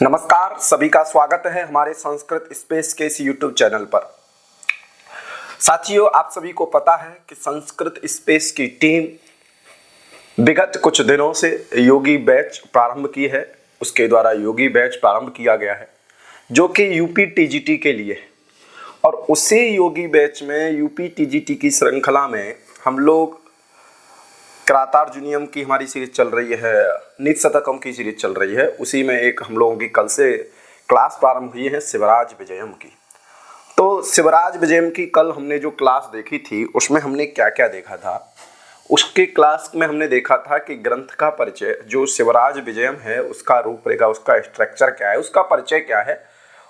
नमस्कार, सभी का स्वागत है हमारे संस्कृत स्पेस के इस यूट्यूब चैनल पर। साथियों, आप सभी को पता है कि संस्कृत स्पेस की टीम विगत कुछ दिनों से योगी बैच प्रारंभ की है। उसके द्वारा योगी बैच प्रारंभ किया गया है जो कि यूपी टीजीटी के लिए है। और उसी योगी बैच में यूपी टीजीटी की श्रृंखला में हम लोग करातार्जुनीयम की हमारी सीरीज चल रही है, नीति शतकम की सीरीज चल रही है। उसी में एक हम लोगों की कल से क्लास प्रारंभ हुई है शिवराज विजयम की। तो शिवराज विजयम की कल हमने जो क्लास देखी थी उसमें हमने क्या क्या देखा था। उसके क्लास में हमने देखा था कि ग्रंथ का परिचय, जो शिवराज विजयम है उसका रूपरेखा, उसका स्ट्रक्चर क्या है, उसका परिचय क्या है।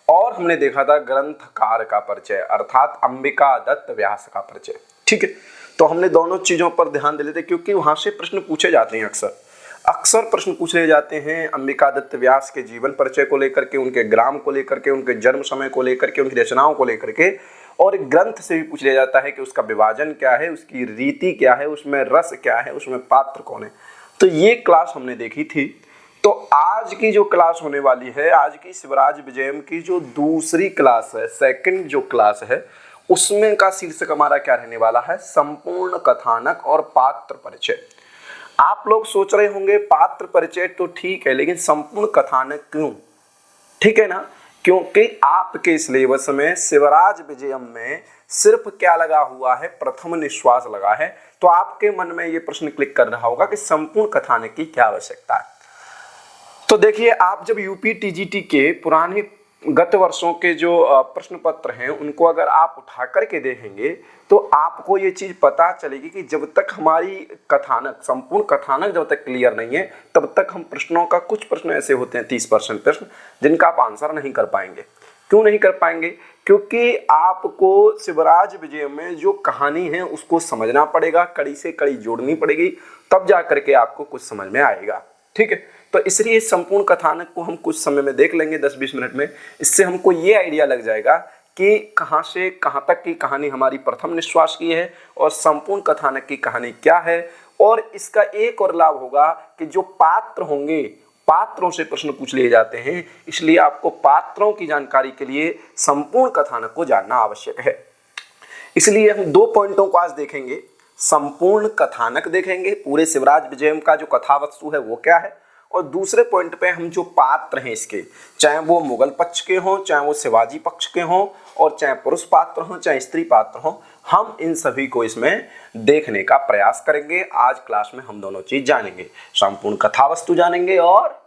और हमने देखा था ग्रंथकार का परिचय अर्थात अंबिका दत्त व्यास का परिचय। ठीक है, तो हमने दोनों चीजों पर ध्यान दे लेते क्योंकि वहां से प्रश्न पूछे जाते हैं। अक्सर प्रश्न पूछे जाते हैं अंबिका दत्त व्यास के जीवन परिचय को लेकर के, उनके ग्राम को लेकर के, उनके जन्म समय को लेकर के, उनकी रचनाओं को लेकर के। और ग्रंथ से भी पूछ लिया जाता है कि उसका विभाजन क्या है, उसकी रीति क्या है, उसमें रस क्या है, उसमें पात्र कौन है। तो ये क्लास हमने देखी थी। तो आज की जो क्लास होने वाली है, आज की शिवराज विजयम की जो दूसरी क्लास है, सेकंड जो क्लास है, उसमें का शीर्षक हमारा क्या रहने वाला है, संपूर्ण कथानक और पात्र परिचय। आप लोग सोच रहे होंगे पात्र परिचय तो ठीक है, लेकिन संपूर्ण कथानक क्यों? ठीक है ना, क्योंकि आपके सिलेबस में शिवराज विजयम में सिर्फ क्या लगा हुआ है, प्रथम निश्वास लगा है। तो आपके मन में ये प्रश्न क्लिक कर रहा होगा कि संपूर्ण कथानक की क्या आवश्यकता है। तो देखिए, आप जब यूपी टीजीटी के पुराने गत वर्षों के जो प्रश्न पत्र हैं उनको अगर आप उठा करके देखेंगे तो आपको ये चीज पता चलेगी कि जब तक हमारी कथानक, संपूर्ण कथानक जब तक क्लियर नहीं है तब तक हम प्रश्नों का, कुछ प्रश्न ऐसे होते हैं 30% प्रश्न जिनका आप आंसर नहीं कर पाएंगे। क्यों नहीं कर पाएंगे? क्योंकि आपको शिवराज विजय में जो कहानी है उसको समझना पड़ेगा, कड़ी से कड़ी जोड़नी पड़ेगी, तब जा करके आपको कुछ समझ में आएगा। ठीक है, तो इसलिए संपूर्ण कथानक को हम कुछ समय में देख लेंगे, 10-20 मिनट में। इससे हमको ये आइडिया लग जाएगा कि कहाँ से कहाँ तक की कहानी हमारी प्रथम निश्वास की है और संपूर्ण कथानक की कहानी क्या है। और इसका एक और लाभ होगा कि जो पात्र होंगे, पात्रों से प्रश्न पूछ लिए जाते हैं, इसलिए आपको पात्रों की जानकारी के लिए संपूर्ण कथानक को जानना आवश्यक है। इसलिए हम 2 पॉइंटों को आज देखेंगे। संपूर्ण कथानक देखेंगे, पूरे शिवराज विजयम का जो कथा वस्तु है वो क्या है, और दूसरे पॉइंट पे हम जो पात्र हैं इसके, चाहे वो मुगल पक्ष के हों, चाहे वो शिवाजी पक्ष के हों, और चाहे पुरुष पात्र हों, चाहे स्त्री पात्र हों, हम इन सभी को इसमें देखने का प्रयास करेंगे। आज क्लास में हम दोनों चीज जानेंगे, संपूर्ण कथा वस्तु जानेंगे और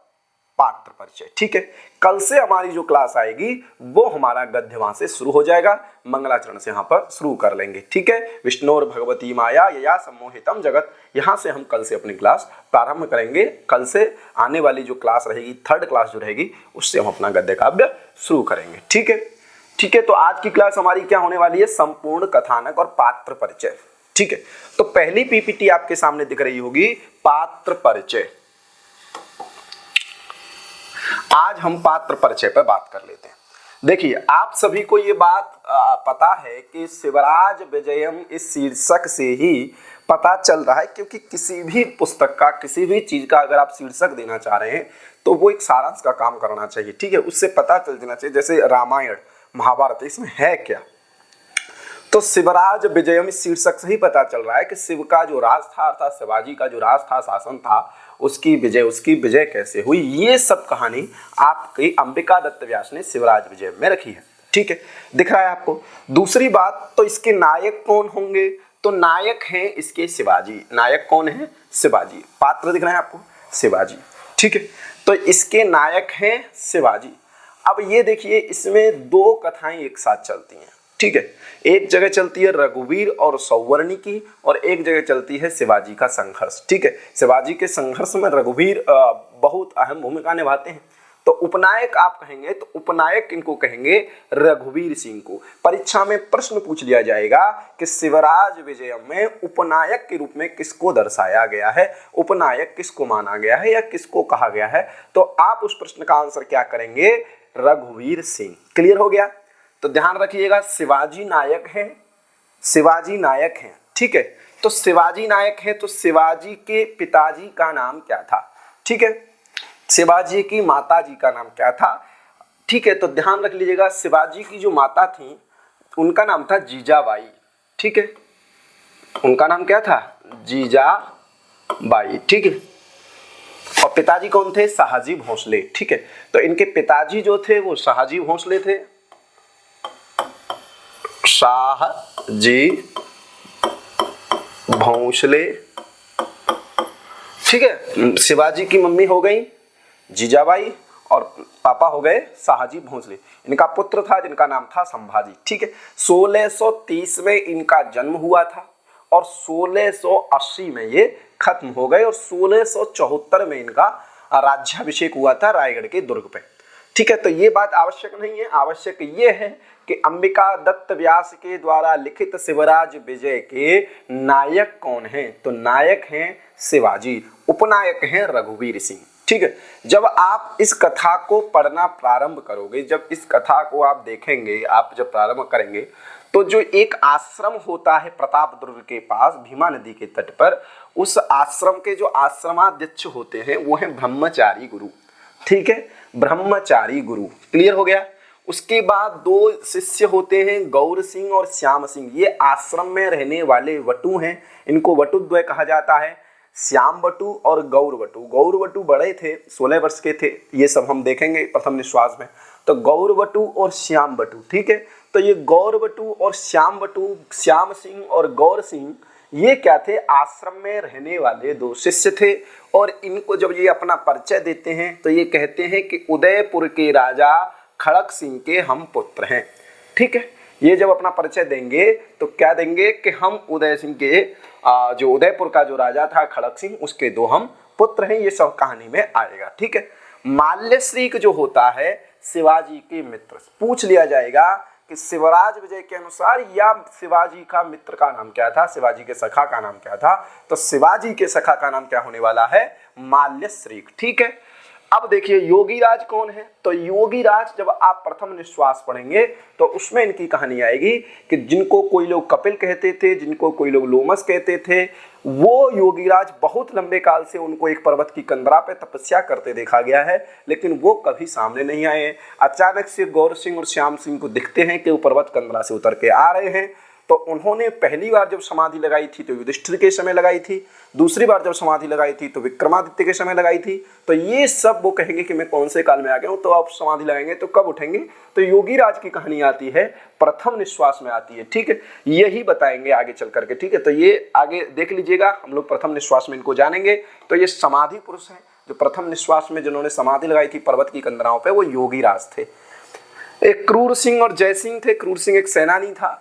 पात्र परिचय। ठीक है, कल से हमारी जो क्लास आएगी वो हमारा गद्य वहां से शुरू हो जाएगा, मंगलाचरण से यहाँ पर शुरू कर लेंगे। ठीक है, विष्णुर भगवती माया यया सम्मोहितम जगत, यहाँ से हम कल से अपनी क्लास प्रारंभ करेंगे। कल से आने वाली जो क्लास रहेगी, थर्ड क्लास जो रहेगी, उससे हम अपना गद्य काव्य शुरू करेंगे। ठीक है, ठीक है। तो आज की क्लास हमारी क्या होने वाली है, संपूर्ण कथानक और पात्र परिचय। ठीक है, तो पहली पीपीटी आपके सामने दिख रही होगी, पात्र परिचय। आज हम पात्र परिचय पर बात कर लेते हैं। देखिए, आप सभी को ये बात पता है कि शिवराज विजयम इस शीर्षक से ही पता चल रहा है, क्योंकि किसी भी पुस्तक का, किसी भी चीज का अगर आप शीर्षक देना चाह रहे हैं तो वो एक सारांश का काम करना चाहिए। ठीक है, उससे पता चल जाना चाहिए। जैसे रामायण महाभारत, इसमें है क्या, तो शिवराज विजयम इस शीर्षक से ही पता चल रहा है कि शिव का जो राज था, अर्थात शिवाजी का जो राज था, शासन था, उसकी विजय कैसे हुई, ये सब कहानी आपकी अंबिका दत्त व्यास ने शिवराज विजय में रखी है। ठीक है, दिख रहा है आपको। दूसरी बात, तो इसके नायक कौन होंगे, तो नायक हैं इसके शिवाजी। नायक कौन है? शिवाजी। पात्र दिख रहे हैं आपको, शिवाजी। ठीक है, तो इसके नायक हैं शिवाजी। अब ये देखिए, इसमें 2 कथाएं एक साथ चलती हैं। ठीक है, एक जगह चलती है रघुवीर और सौवर्णी की, और एक जगह चलती है शिवाजी का संघर्ष। ठीक है, शिवाजी के संघर्ष में रघुवीर बहुत अहम भूमिका निभाते हैं। तो उपनायक आप कहेंगे, तो उपनायक इनको कहेंगे रघुवीर सिंह को। परीक्षा में प्रश्न पूछ लिया जाएगा कि शिवराज विजयम में उपनायक के रूप में किसको दर्शाया गया है, उपनायक किसको माना गया है या किसको कहा गया है, तो आप उस प्रश्न का आंसर क्या करेंगे, रघुवीर सिंह। क्लियर हो गया? तो ध्यान रखिएगा, शिवाजी नायक है, शिवाजी नायक हैं। ठीक है, तो शिवाजी नायक है, तो शिवाजी के पिताजी का नाम क्या था? ठीक है, शिवाजी की माता जी का नाम क्या था? ठीक है, तो ध्यान रख लीजिएगा, शिवाजी की जो माता थी उनका नाम था जीजाबाई। ठीक है, उनका नाम क्या था? जीजाबाई। ठीक है, और पिताजी कौन थे? शाहजी भोसले। ठीक है, तो इनके पिताजी जो थे वो शाहजी भोसले थे, शाहजी भोसले। ठीक है, शिवाजी की मम्मी हो गई जीजाबाई और पापा हो गए शाहजी भोसले। इनका पुत्र था जिनका नाम था संभाजी। ठीक है, 1630 में इनका जन्म हुआ था और 1680 में ये खत्म हो गए और 1674 में इनका राज्याभिषेक हुआ था रायगढ़ के दुर्ग पे। ठीक है, तो ये बात आवश्यक नहीं है, आवश्यक ये है कि अंबिका दत्त व्यास के द्वारा लिखित शिवराज विजय के नायक कौन हैं? तो नायक हैं शिवाजी, उपनायक हैं रघुवीर सिंह। ठीक है, जब आप इस कथा को पढ़ना प्रारंभ करोगे, जब इस कथा को आप देखेंगे, आप जब प्रारंभ करेंगे, तो जो एक आश्रम होता है प्रताप दुर्ग के पास भीमा नदी के तट पर, उस आश्रम के जो आश्रमाध्यक्ष होते हैं वो हैं ब्रह्मचारी गुरु। ठीक है, ब्रह्मचारी गुरु, क्लियर हो गया। उसके बाद दो शिष्य होते हैं गौर सिंह और श्याम सिंह। ये आश्रम में रहने वाले वटु हैं, इनको वटुद्वय कहा जाता है, श्याम वटु और गौर वटु। गौर वटु बड़े थे, 16 वर्ष के थे, ये सब हम देखेंगे प्रथम निश्वास में। तो गौर वटु और श्याम वटु। ठीक है, तो ये गौर वटु और श्याम वटु, श्याम सिंह और गौर सिंह, ये क्या थे? आश्रम में रहने वाले दो शिष्य थे। और इनको जब ये अपना परिचय देते हैं तो ये कहते हैं कि उदयपुर के राजा खड़क सिंह के हम पुत्र हैं। ठीक है, ये जब अपना परिचय देंगे तो क्या देंगे कि हम उदय सिंह के जो उदयपुर का जो राजा था खड़क सिंह, उसके दो हम पुत्र हैं। ये सब कहानी में आएगा। ठीक है, माल्यश्रीक जो होता है शिवाजी के मित्र, पूछ लिया जाएगा कि शिवराज विजय के अनुसार या शिवाजी का मित्र का नाम क्या था, शिवाजी के सखा का नाम क्या था? तो शिवाजी के सखा का नाम क्या होने वाला है? माल्यश्रीक। ठीक है, अब देखिए योगीराज कौन है? तो योगीराज जब आप प्रथम निश्वास पढ़ेंगे तो उसमें इनकी कहानी आएगी कि जिनको कोई लोग कपिल कहते थे, जिनको कोई लोग लोमस कहते थे, वो योगीराज बहुत लंबे काल से उनको एक पर्वत की कंदरा पे तपस्या करते देखा गया है, लेकिन वो कभी सामने नहीं आए। अचानक से गौर सिंह और श्याम सिंह को दिखते हैं कि वो पर्वत कंदरा से उतर के आ रहे हैं। तो उन्होंने पहली बार जब समाधि लगाई थी तो युधिष्ठिर के समय लगाई थी, दूसरी बार जब समाधि लगाई थी तो विक्रमादित्य के समय लगाई थी। तो ये सब वो कहेंगे कि मैं कौन से काल में आ गया हूँ। तो आप समाधि लगाएंगे तो कब उठेंगे? तो योगीराज की कहानी आती है प्रथम निश्वास में आती है। ठीक है, यही बताएंगे आगे चल करके। ठीक है, तो ये आगे देख लीजिएगा, हम लोग प्रथम निश्वास में इनको जानेंगे। तो ये समाधि पुरुष है जो प्रथम निश्वास में जिन्होंने समाधि लगाई थी पर्वत की कंदराओं पे, वो योगीराज थे। एक क्रूर सिंह और जय सिंह थे। क्रूर सिंह एक सेनानी था,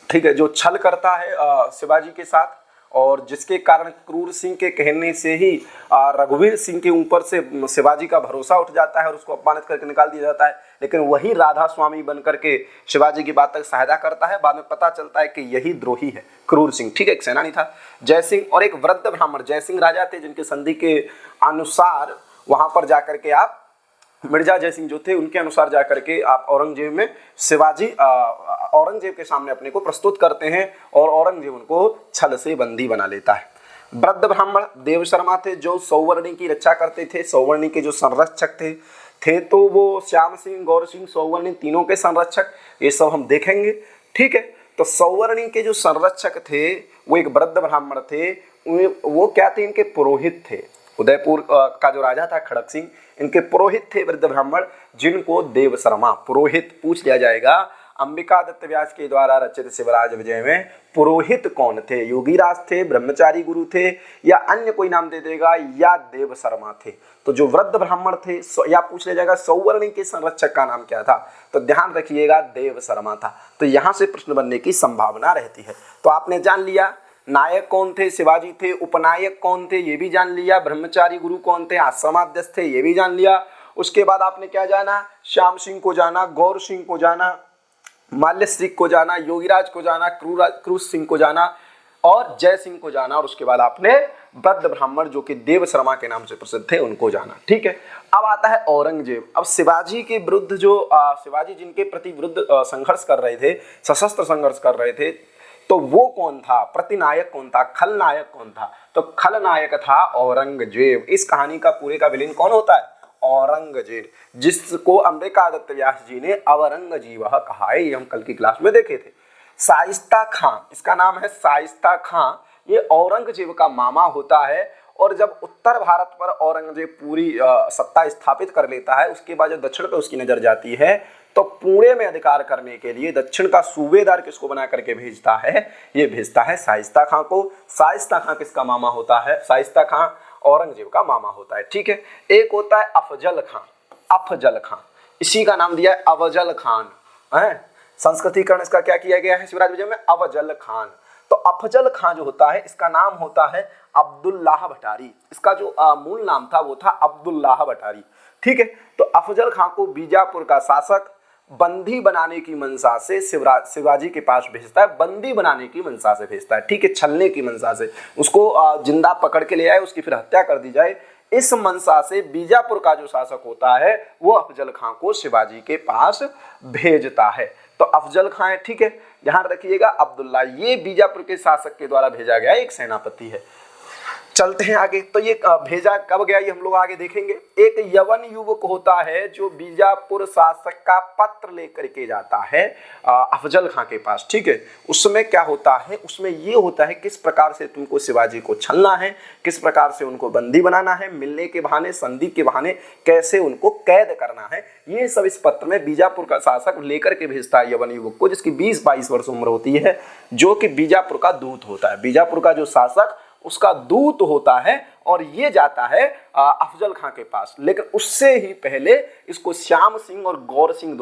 ठीक है, जो छल करता है शिवाजी के साथ, और जिसके कारण क्रूर सिंह के कहने से ही रघुवीर सिंह के ऊपर से शिवाजी का भरोसा उठ जाता है और उसको अपमानित करके निकाल दिया जाता है। लेकिन वही राधा स्वामी बन करके शिवाजी की बात तक सहायता करता है। बाद में पता चलता है कि यही द्रोही है क्रूर सिंह। ठीक है, एक सेनानी था जय सिंह, और एक वृद्ध ब्राह्मण जय सिंह राजा थे, जिनके संधि के अनुसार वहां पर जाकर के आप मिर्जा जय सिंह जो थे उनके अनुसार जाकर के आप औरंगजेब में शिवाजी औरंगजेब के सामने अपने को प्रस्तुत करते हैं और औरंगजेब उनको छल से बंदी बना लेता है। वृद्ध ब्राह्मण देव शर्मा थे जो सौवर्णी की रक्षा करते थे, सौवर्णी के जो संरक्षक थे तो वो श्याम सिंह, गौर सिंह, सौवर्णी तीनों के संरक्षक, ये सब हम देखेंगे। ठीक है, तो सौवर्णी के जो संरक्षक थे वो एक वृद्ध ब्राह्मण थे। वो क्या थे? इनके पुरोहित थे। उदयपुर का जो राजा था खड़क सिंह, इनके पुरोहित थे वृद्ध ब्राह्मण, जिनको देव शर्मा पुरोहित। पूछ लिया जाएगा अंबिका दत्त व्यास के द्वारा रचित शिवराज विजय में पुरोहित कौन थे? योगीराज थे, ब्रह्मचारी गुरु थे, या अन्य कोई नाम दे देगा, या देव शर्मा थे? तो जो वृद्ध ब्राह्मण थे, या पूछ लिया जाएगा सौवर्णी के संरक्षक का नाम क्या था? तो ध्यान रखिएगा देव शर्मा था। तो यहाँ से प्रश्न बनने की संभावना रहती है। तो आपने जान लिया नायक कौन थे, शिवाजी थे, उपनायक कौन थे, ये भी जान लिया, ब्रह्मचारी गुरु कौन थे, आश्रमाध्यक्ष थे, ये भी जान लिया। उसके बाद आपने क्या जाना? श्याम सिंह को जाना, गौर सिंह को जाना, माल्यश्री को जाना, योगीराज को जाना, क्रूर सिंह को जाना और जय सिंह को जाना, और उसके बाद आपने वृद्ध ब्राह्मण जो कि देव शर्मा के नाम से प्रसिद्ध थे उनको जाना। ठीक है, अब आता है औरंगजेब। अब शिवाजी के विरुद्ध जो शिवाजी जिनके प्रति विरुद्ध संघर्ष कर रहे थे, सशस्त्र संघर्ष कर रहे थे, तो वो कौन था, प्रतिनायक कौन था, खलनायक कौन था? तो खलनायक था औरंगजेब। इस कहानी का पूरे का विलेन कौन होता है? औरंगजेब, जिसको अंबिकादत्त व्यास जी ने अवरंगजीव कहा है। ये हम कल की क्लास में देखे थे। शाइस्ता खां, इसका नाम है शाइस्ता खां, ये औरंगजेब का मामा होता है। और जब उत्तर भारत पर औरंगजेब पूरी सत्ता स्थापित कर लेता है, उसके बाद जब दक्षिण पे उसकी नजर जाती है, तो पुणे में अधिकार करने के लिए दक्षिण का सूबेदार किसको बना करके भेजता है? ये भेजता है शाइस्ता खां को। शाइस्ता खां किसका मामा होता है? शाइस्ता खां औरंगजेब का मामा होता है, ठीक है। एक होता है अफजल खां, अफजल खां, इसी का नाम दिया है अफजल खान है। संस्कृतिकरण इसका क्या किया गया है शिवराज विजय में? अफजल खान। तो अफजल खान जो होता है, इसका नाम होता है अब्दुल्लाह भटारी। इसका जो मूल नाम था वो था अब्दुल्लाह भटारी, ठीक है। तो अफजल खान को बीजापुर का शासक बंदी बनाने की मंशा से शिवाजी के पास भेजता है, बंदी बनाने की मंशा से भेजता है, ठीक है, छलने की मंशा से, उसको जिंदा पकड़ के ले आए, उसकी फिर हत्या कर दी जाए। इस मंशा से बीजापुर का जो शासक होता है वो अफजल खां को शिवाजी के पास भेजता है। तो अफजल खां है, ठीक है, ध्यान रखिएगा। अब्दुल्ला ये बीजापुर के शासक के द्वारा भेजा गया एक सेनापति है। चलते हैं आगे। तो ये भेजा कब गया ये हम लोग आगे देखेंगे। एक यवन युवक होता है जो बीजापुर शासक का पत्र लेकर के जाता है अफजल खां के पास, ठीक है। उसमें क्या होता है? उसमें ये होता है किस प्रकार से तुमको शिवाजी को छलना है, किस प्रकार से उनको बंदी बनाना है, मिलने के बहाने, संधि के बहाने कैसे उनको कैद करना है, ये सब इस पत्र में बीजापुर का शासक लेकर के भेजता है यवन युवक को, जिसकी 20-22 वर्ष उम्र होती है, जो कि बीजापुर का दूत होता है। बीजापुर का जो शासक उसका दूत होता है और ये जाता है अफजल खां के पास। लेकिन उससे ही पहले इसको श्याम सिंह और गौर सिंह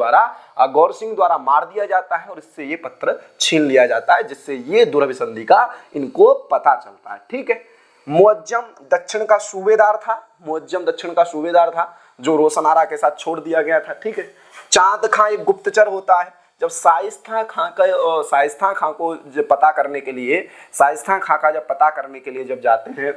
द्वारा मार दिया जाता है और इससे ये पत्र छीन लिया जाता है, जिससे ये दुर्भिसंधि का इनको पता चलता है, ठीक है। मुअज्जम दक्षिण का सूबेदार था, मुअज्जम दक्षिण का सूबेदार था जो रोशनारा के साथ छोड़ दिया गया था, ठीक है। चांद खां एक गुप्तचर होता है। जब शाइस्ता खां को जब पता करने के लिए, शाइस्ता खां का जब पता करने के लिए जब जाते हैं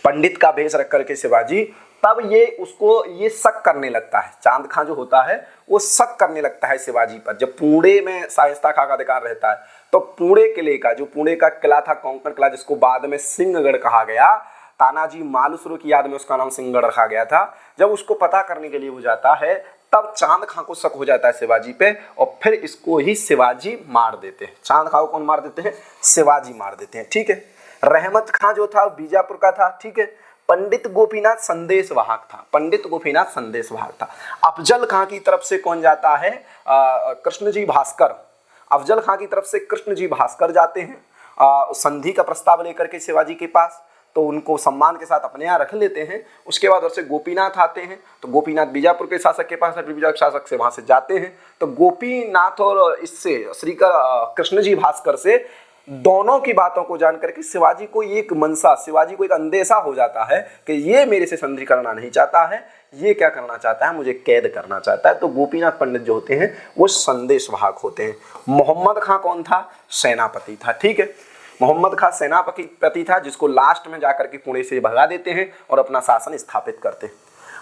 पंडित का भेष रख करके शिवाजी, तब ये उसको ये शक करने लगता है। चांद खां जो होता है वो शक करने लगता है शिवाजी पर। जब पुणे में शाइस्ता खां का अधिकार रहता है, तो पुणे किले का, जो पुणे का किला था कोंकण किला, जिसको बाद में सिंहगढ़ कहा गया, तानाजी मालुसरे की याद में उसका नाम सिंहगढ़ रखा गया था। जब उसको पता करने के लिए वो जाता है, तब चांद खां को शक हो जाता है शिवाजी पे और फिर इसको ही शिवाजी मार देते हैं। चांद खां को कौन मार देते हैं? शिवाजी मार देते हैं, ठीक है। रहमत खां जो था बीजापुर का था, ठीक है। पंडित गोपीनाथ संदेशवाहक था, पंडित गोपीनाथ संदेशवाहक था। अफजल खां की तरफ से कौन जाता है? कृष्णजी भास्कर। अफजल खां की तरफ से कृष्णजी भास्कर जाते हैं संधि का प्रस्ताव लेकर के शिवाजी के पास, तो उनको सम्मान के साथ अपने यहाँ रख लेते हैं। उसके बाद उधर से गोपीनाथ आते हैं, तो गोपीनाथ बीजापुर के शासक के पास, बीजापुर शासक से वहां से जाते हैं। तो गोपीनाथ और इससे कृष्णजी भास्कर से दोनों की बातों को जान करके शिवाजी को एक मनसा, शिवाजी को एक अंदेशा हो जाता है कि ये मेरे से संधि करना नहीं चाहता है, ये क्या करना चाहता है? मुझे कैद करना चाहता है। तो गोपीनाथ पंडित जो होते हैं वो संदेशवाहक होते हैं। मोहम्मद खां कौन था? सेनापति था, ठीक है। मोहम्मद खां सेनापति था, जिसको लास्ट में जाकर के पुणे से भगा देते हैं और अपना शासन स्थापित करते हैं।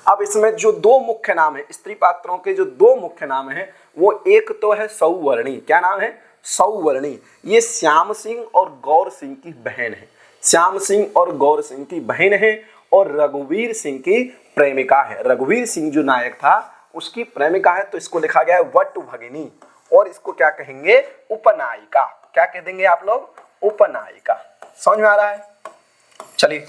अब इसमें जो दो मुख्य नाम है, स्त्री पात्रों के जो दो मुख्य नाम हैं, वो एक तो है सौवर्णी। क्या नाम है? सौवर्णी। ये श्याम सिंह और गौर सिंह की बहन है, श्याम सिंह और गौर सिंह की बहन है, और रघुवीर सिंह की प्रेमिका है। रघुवीर सिंह जो नायक था उसकी प्रेमिका है, तो इसको लिखा गया है वट भगिनी, और इसको क्या कहेंगे? उपनायिका। क्या कह देंगे आप लोग? उपनायिका। समझ में आ रहा है? चलिए,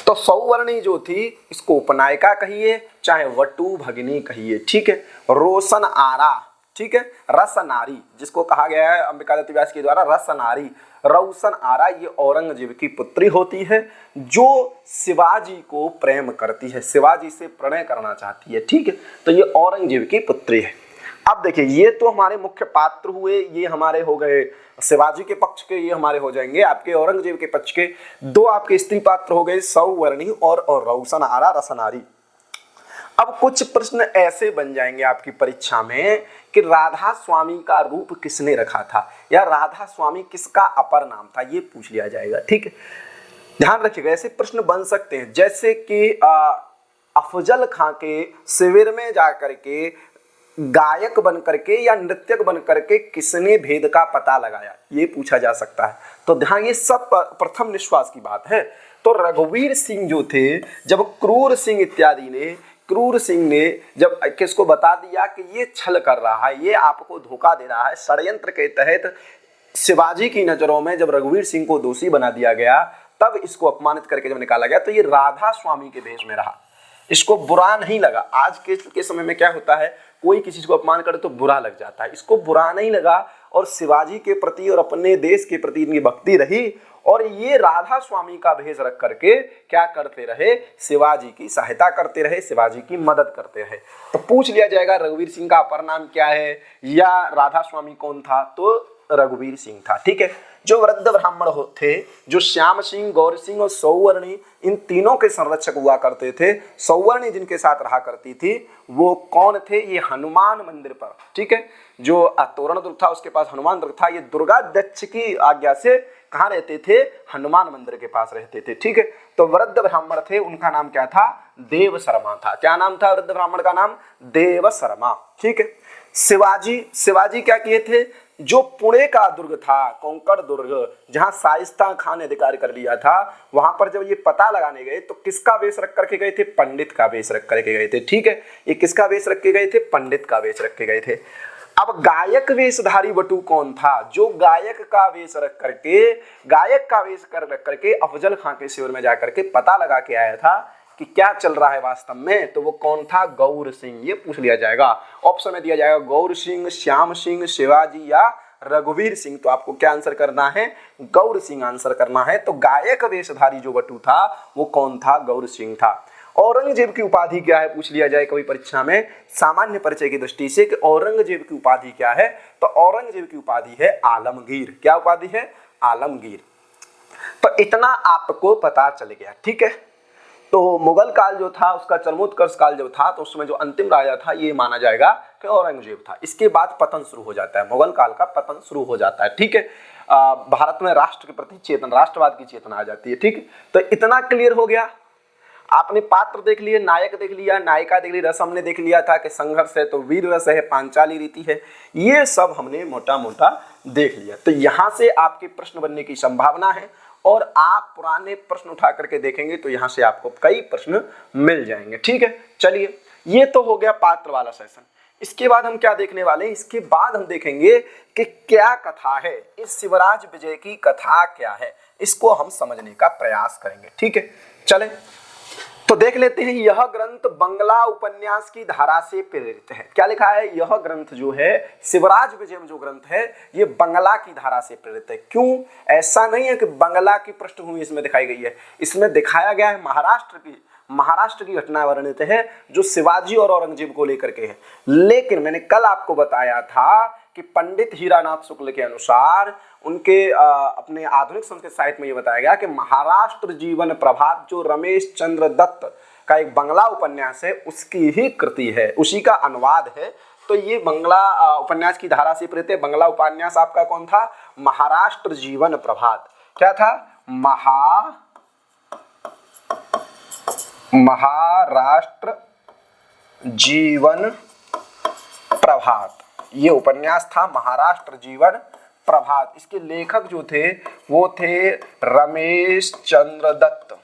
तो सौवर्णी जो थी इसको उपनायिका कहिए, चाहे वटु भगिनी कहिए, ठीक है। रोशन आरा, ठीक है। रसनारी, जिसको कहा गया है अंबिकादत्त व्यास के द्वारा रसनारी, रोशन आरा, ये औरंगजेब की पुत्री होती है, जो शिवाजी को प्रेम करती है, शिवाजी से प्रणय करना चाहती है, ठीक है। तो ये औरंगजेब की पुत्री है। अब देखिए, ये तो हमारे मुख्य पात्र हुए, ये हमारे हो गए शिवाजी के पक्ष के, ये हमारे हो जाएंगे आपके औरंगजेब के पक्ष के। दो आपके स्त्री पात्र हो गए, सौवर्णी और रोशन आरा, रसनारी। अब कुछ प्रश्न ऐसे बन जाएंगे आपकी परीक्षा में कि राधा स्वामी का रूप किसने रखा था, या राधा स्वामी किसका अपर नाम था, ये पूछ लिया जाएगा, ठीक है। ध्यान रखिएगा, ऐसे प्रश्न बन सकते हैं, जैसे कि अफजल खां के शिविर में जाकर के गायक बन करके या नृत्यक बन करके किसने भेद का पता लगाया, ये पूछा जा सकता है। तो ध्यान, ये सब प्रथम निश्वास की बात है। तो रघुवीर सिंह जो थे, जब क्रूर सिंह इत्यादि ने, क्रूर सिंह ने जब किसको बता दिया कि ये छल कर रहा है, ये आपको धोखा दे रहा है, षड्यंत्र के तहत शिवाजी की नजरों में जब रघुवीर सिंह को दोषी बना दिया गया, तब इसको अपमानित करके जब निकाला गया, तो ये राधा स्वामी के भेष में रहा। इसको बुरा नहीं लगा। आज के समय में क्या होता है, कोई किसी को अपमान करे तो बुरा लग जाता है, इसको बुरा नहीं लगा और शिवाजी के प्रति और अपने देश के प्रति इनकी भक्ति रही, और ये राधा स्वामी का भेष रख करके क्या करते रहे, शिवाजी की सहायता करते रहे, शिवाजी की मदद करते रहे। तो पूछ लिया जाएगा रघुवीर सिंह का अपर नाम क्या है या राधा स्वामी कौन था, तो रघुवीर सिंह था। ठीक है। जो वृद्ध ब्राह्मण थे, जो श्याम सिंह, गौर सिंह और सौवर्णी, इन तीनों के संरक्षक हुआ करते थे। सौवर्णी जिनके साथ रहा करती थी वो कौन थे, ये हनुमान मंदिर पर, ठीक है, जो तोरण दुर्ग था उसके पास हनुमान दुर्ग था, ये दुर्गा दक्ष की आज्ञा से कहाँ रहते थे, हनुमान मंदिर के पास रहते थे। ठीक है। तो वृद्ध ब्राह्मण थे, उनका नाम क्या था, देव शर्मा था। क्या नाम था वृद्ध ब्राह्मण का नाम, देव शर्मा। ठीक है। शिवाजी क्या किए थे, जो पुणे का दुर्ग था, कोंकण दुर्ग, जहां शाइस्ता खान ने अधिकार कर लिया था, वहां पर जब ये पता लगाने गए तो किसका वेश रख करके गए थे, पंडित का वेश रख करके गए थे। ठीक है। ये किसका वेश रख के गए थे, पंडित का वेश रख के गए थे। अब गायक वेशधारी बटू कौन था, जो गायक का वेश रख करके, गायक का वेश रख करके अफजल खां के शिविर में जाकर के पता लगा के आया था कि क्या चल रहा है वास्तव में, तो वो कौन था, गौर सिंह। ये पूछ लिया जाएगा, ऑप्शन में दिया जाएगा गौर सिंह, श्याम सिंह, शिवाजी या रघुवीर सिंह। तो आपको क्या आंसर करना है, गौर सिंह आंसर करना है। तो गायक वेशधारी जो बटू था वो कौन था, गौर सिंह था। औरंगजेब की उपाधि क्या है, पूछ लिया जाए कभी परीक्षा में सामान्य परिचय की दृष्टि से कि औरंगजेब की उपाधि क्या है, तो औरंगजेब की उपाधि है आलमगीर। क्या उपाधि है, आलमगीर। तो इतना आपको पता चल गया। ठीक है। तो मुगल काल जो था उसका चरमोत्कर्ष काल जब था, तो उसमें जो अंतिम राजा था ये माना जाएगा कि औरंगजेब था। इसके बाद पतन शुरू हो जाता है, मुगल काल का पतन शुरू हो जाता है। ठीक है। भारत में राष्ट्र के प्रति चेतना, राष्ट्रवाद की चेतना आ जाती है। ठीक। तो इतना क्लियर हो गया। आपने पात्र देख लिए, नायक देख लिया, नायिका देख ली, रस हमने देख लिया था कि संघर्ष है तो वीर रस है, पांचाली रीति है, ये सब हमने मोटा मोटा देख लिया। तो यहाँ से आपके प्रश्न बनने की संभावना है, और आप पुराने प्रश्न उठा करके देखेंगे तो यहाँ से आपको कई प्रश्न मिल जाएंगे। ठीक है। चलिए, ये तो हो गया पात्र वाला सेशन। इसके बाद हम क्या देखने वाले हैं, इसके बाद हम देखेंगे कि क्या कथा है, इस शिवराज विजय की कथा क्या है, इसको हम समझने का प्रयास करेंगे। ठीक है। चलें तो देख लेते हैं। यह ग्रंथ बंगला उपन्यास की धारा से प्रेरित है। क्या लिखा है, यह ग्रंथ जो है शिवराज विजयम जो ग्रंथ है ये बंगला की धारा से प्रेरित है। क्यों, ऐसा नहीं है कि बंगला की पृष्ठभूमि इसमें दिखाई गई है, इसमें दिखाया गया है महाराष्ट्र की घटना वर्णित है जो शिवाजी और औरंगजेब को लेकर के है। लेकिन मैंने कल आपको बताया था कि पंडित हीरानाथ शुक्ल के अनुसार उनके अपने आधुनिक संस्कृत साहित्य में ये बताया गया कि महाराष्ट्र जीवन प्रभात जो रमेश चंद्र दत्त का एक बंगला उपन्यास है उसकी ही कृति है, उसी का अनुवाद है। तो ये बंगला उपन्यास की धारा से प्रेरित है। बंगला उपन्यास आपका कौन था, महाराष्ट्र जीवन प्रभात। क्या था, महाराष्ट्र जीवन प्रभात, ये उपन्यास था महाराष्ट्र जीवन प्रभात। इसके लेखक जो थे वो थे रमेश चंद्र दत्त।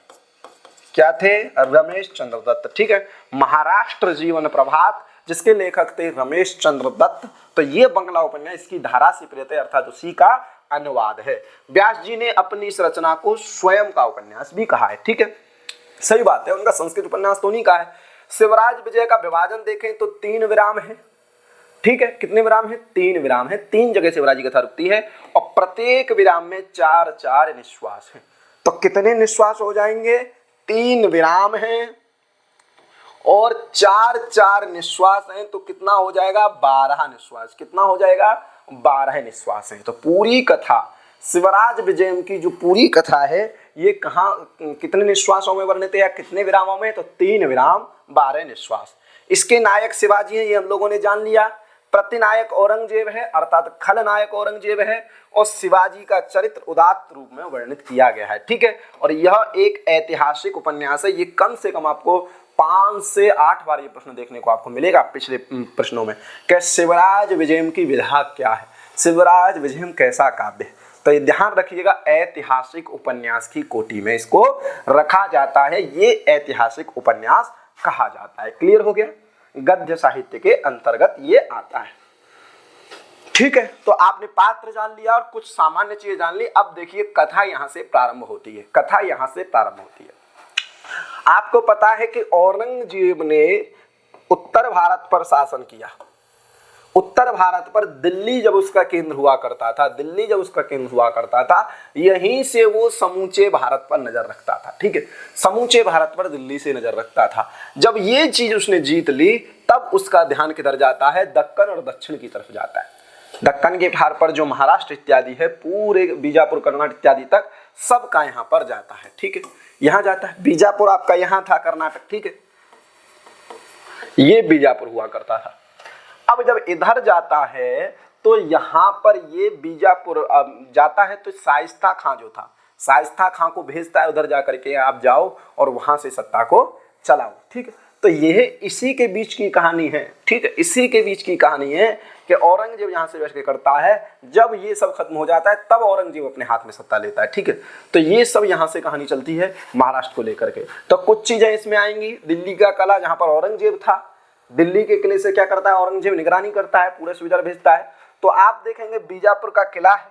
क्या थे, रमेश चंद्र दत्त। ठीक है। महाराष्ट्र जीवन प्रभात जिसके लेखक थे रमेश चंद्र दत्त। तो ये बंगला उपन्यास इसकी धारा से प्रेरित है, अर्थात उसी का अनुवाद है। व्यास जी ने अपनी इस रचना को स्वयं का उपन्यास भी कहा है। ठीक है, सही बात है, उनका संस्कृत उपन्यास तो नहीं कहा है। शिवराज विजय का विभाजन देखें तो 3 विराम है। ठीक है, कितने विराम है, 3 विराम है। 3 जगह शिवराज की कथा रुकती है और प्रत्येक विराम में 4-4 निश्वास है। तो कितने निश्वास हो जाएंगे, 3 विराम हैं और 4-4 निश्वास हैं, तो कितना हो जाएगा, 12 निश्वास। कितना हो जाएगा, 12 निश्वास है। तो पूरी कथा शिवराज विजयम की जो पूरी कथा है ये कहाँ कितने निश्वासों में वर्णित है या कितने विरामों में, तो 3 विराम 12 निश्वास। इसके नायक शिवाजी हैं, ये हम लोगों ने जान लिया। प्रतिनायक औरंगजेब है, अर्थात खलनायक औरंगजेब है, और शिवाजी का चरित्र उदात्त रूप में वर्णित किया गया है। ठीक है, और यह एक ऐतिहासिक उपन्यास है। ये कम से कम आपको 5 से 8 बार ये प्रश्न देखने को आपको मिलेगा पिछले प्रश्नों में कि शिवराज विजयम की विधा क्या है, शिवराज विजयम कैसा काव्य है। तो ये ध्यान रखिएगा, ऐतिहासिक उपन्यास की कोटि में इसको रखा जाता है, ये ऐतिहासिक उपन्यास कहा जाता है। क्लियर हो गया, गद्य साहित्य के अंतर्गत ये आता है। ठीक है, तो आपने पात्र जान लिया और कुछ सामान्य चीजें जान ली। अब देखिए कथा यहां से प्रारंभ होती है, कथा यहां से प्रारंभ होती है। आपको पता है कि औरंगजेब ने उत्तर भारत पर शासन किया। उत्तर भारत पर दिल्ली जब उसका केंद्र हुआ करता था, दिल्ली जब उसका केंद्र हुआ करता था, यहीं से वो समूचे भारत पर नजर रखता था। ठीक है, समूचे भारत पर दिल्ली से नजर रखता था। जब ये चीज उसने जीत ली, तब उसका ध्यान किधर जाता है, दक्कन और दक्षिण की तरफ जाता है। दक्कन के भार पर जो महाराष्ट्र इत्यादि है, पूरे बीजापुर कर्नाटक इत्यादि तक सबका यहाँ पर जाता है। ठीक है, यहाँ जाता है। बीजापुर आपका यहाँ था कर्नाटक, ठीक है, ये बीजापुर हुआ करता था। अब जब इधर जाता है तो यहाँ पर ये बीजापुर जाता है, तो शाइस्ता खां जो था, शाइस्ता खां को भेजता है उधर जाकर के आप जाओ और वहां से सत्ता को चलाओ। ठीक है, तो यह इसी के बीच की कहानी है। ठीक है, इसी के बीच की कहानी है कि औरंगजेब यहाँ से बैठ के करता है। जब ये सब खत्म हो जाता है तब औरंगजेब अपने हाथ में सत्ता लेता है। ठीक है, तो ये सब यहाँ से कहानी चलती है महाराष्ट्र को लेकर के। तो कुछ चीजें इसमें आएंगी। दिल्ली का किला जहाँ पर औरंगजेब था, दिल्ली के किले से क्या करता है औरंगजेब, निगरानी करता है, पूरे सुविधा भेजता है। तो आप देखेंगे बीजापुर का किला है।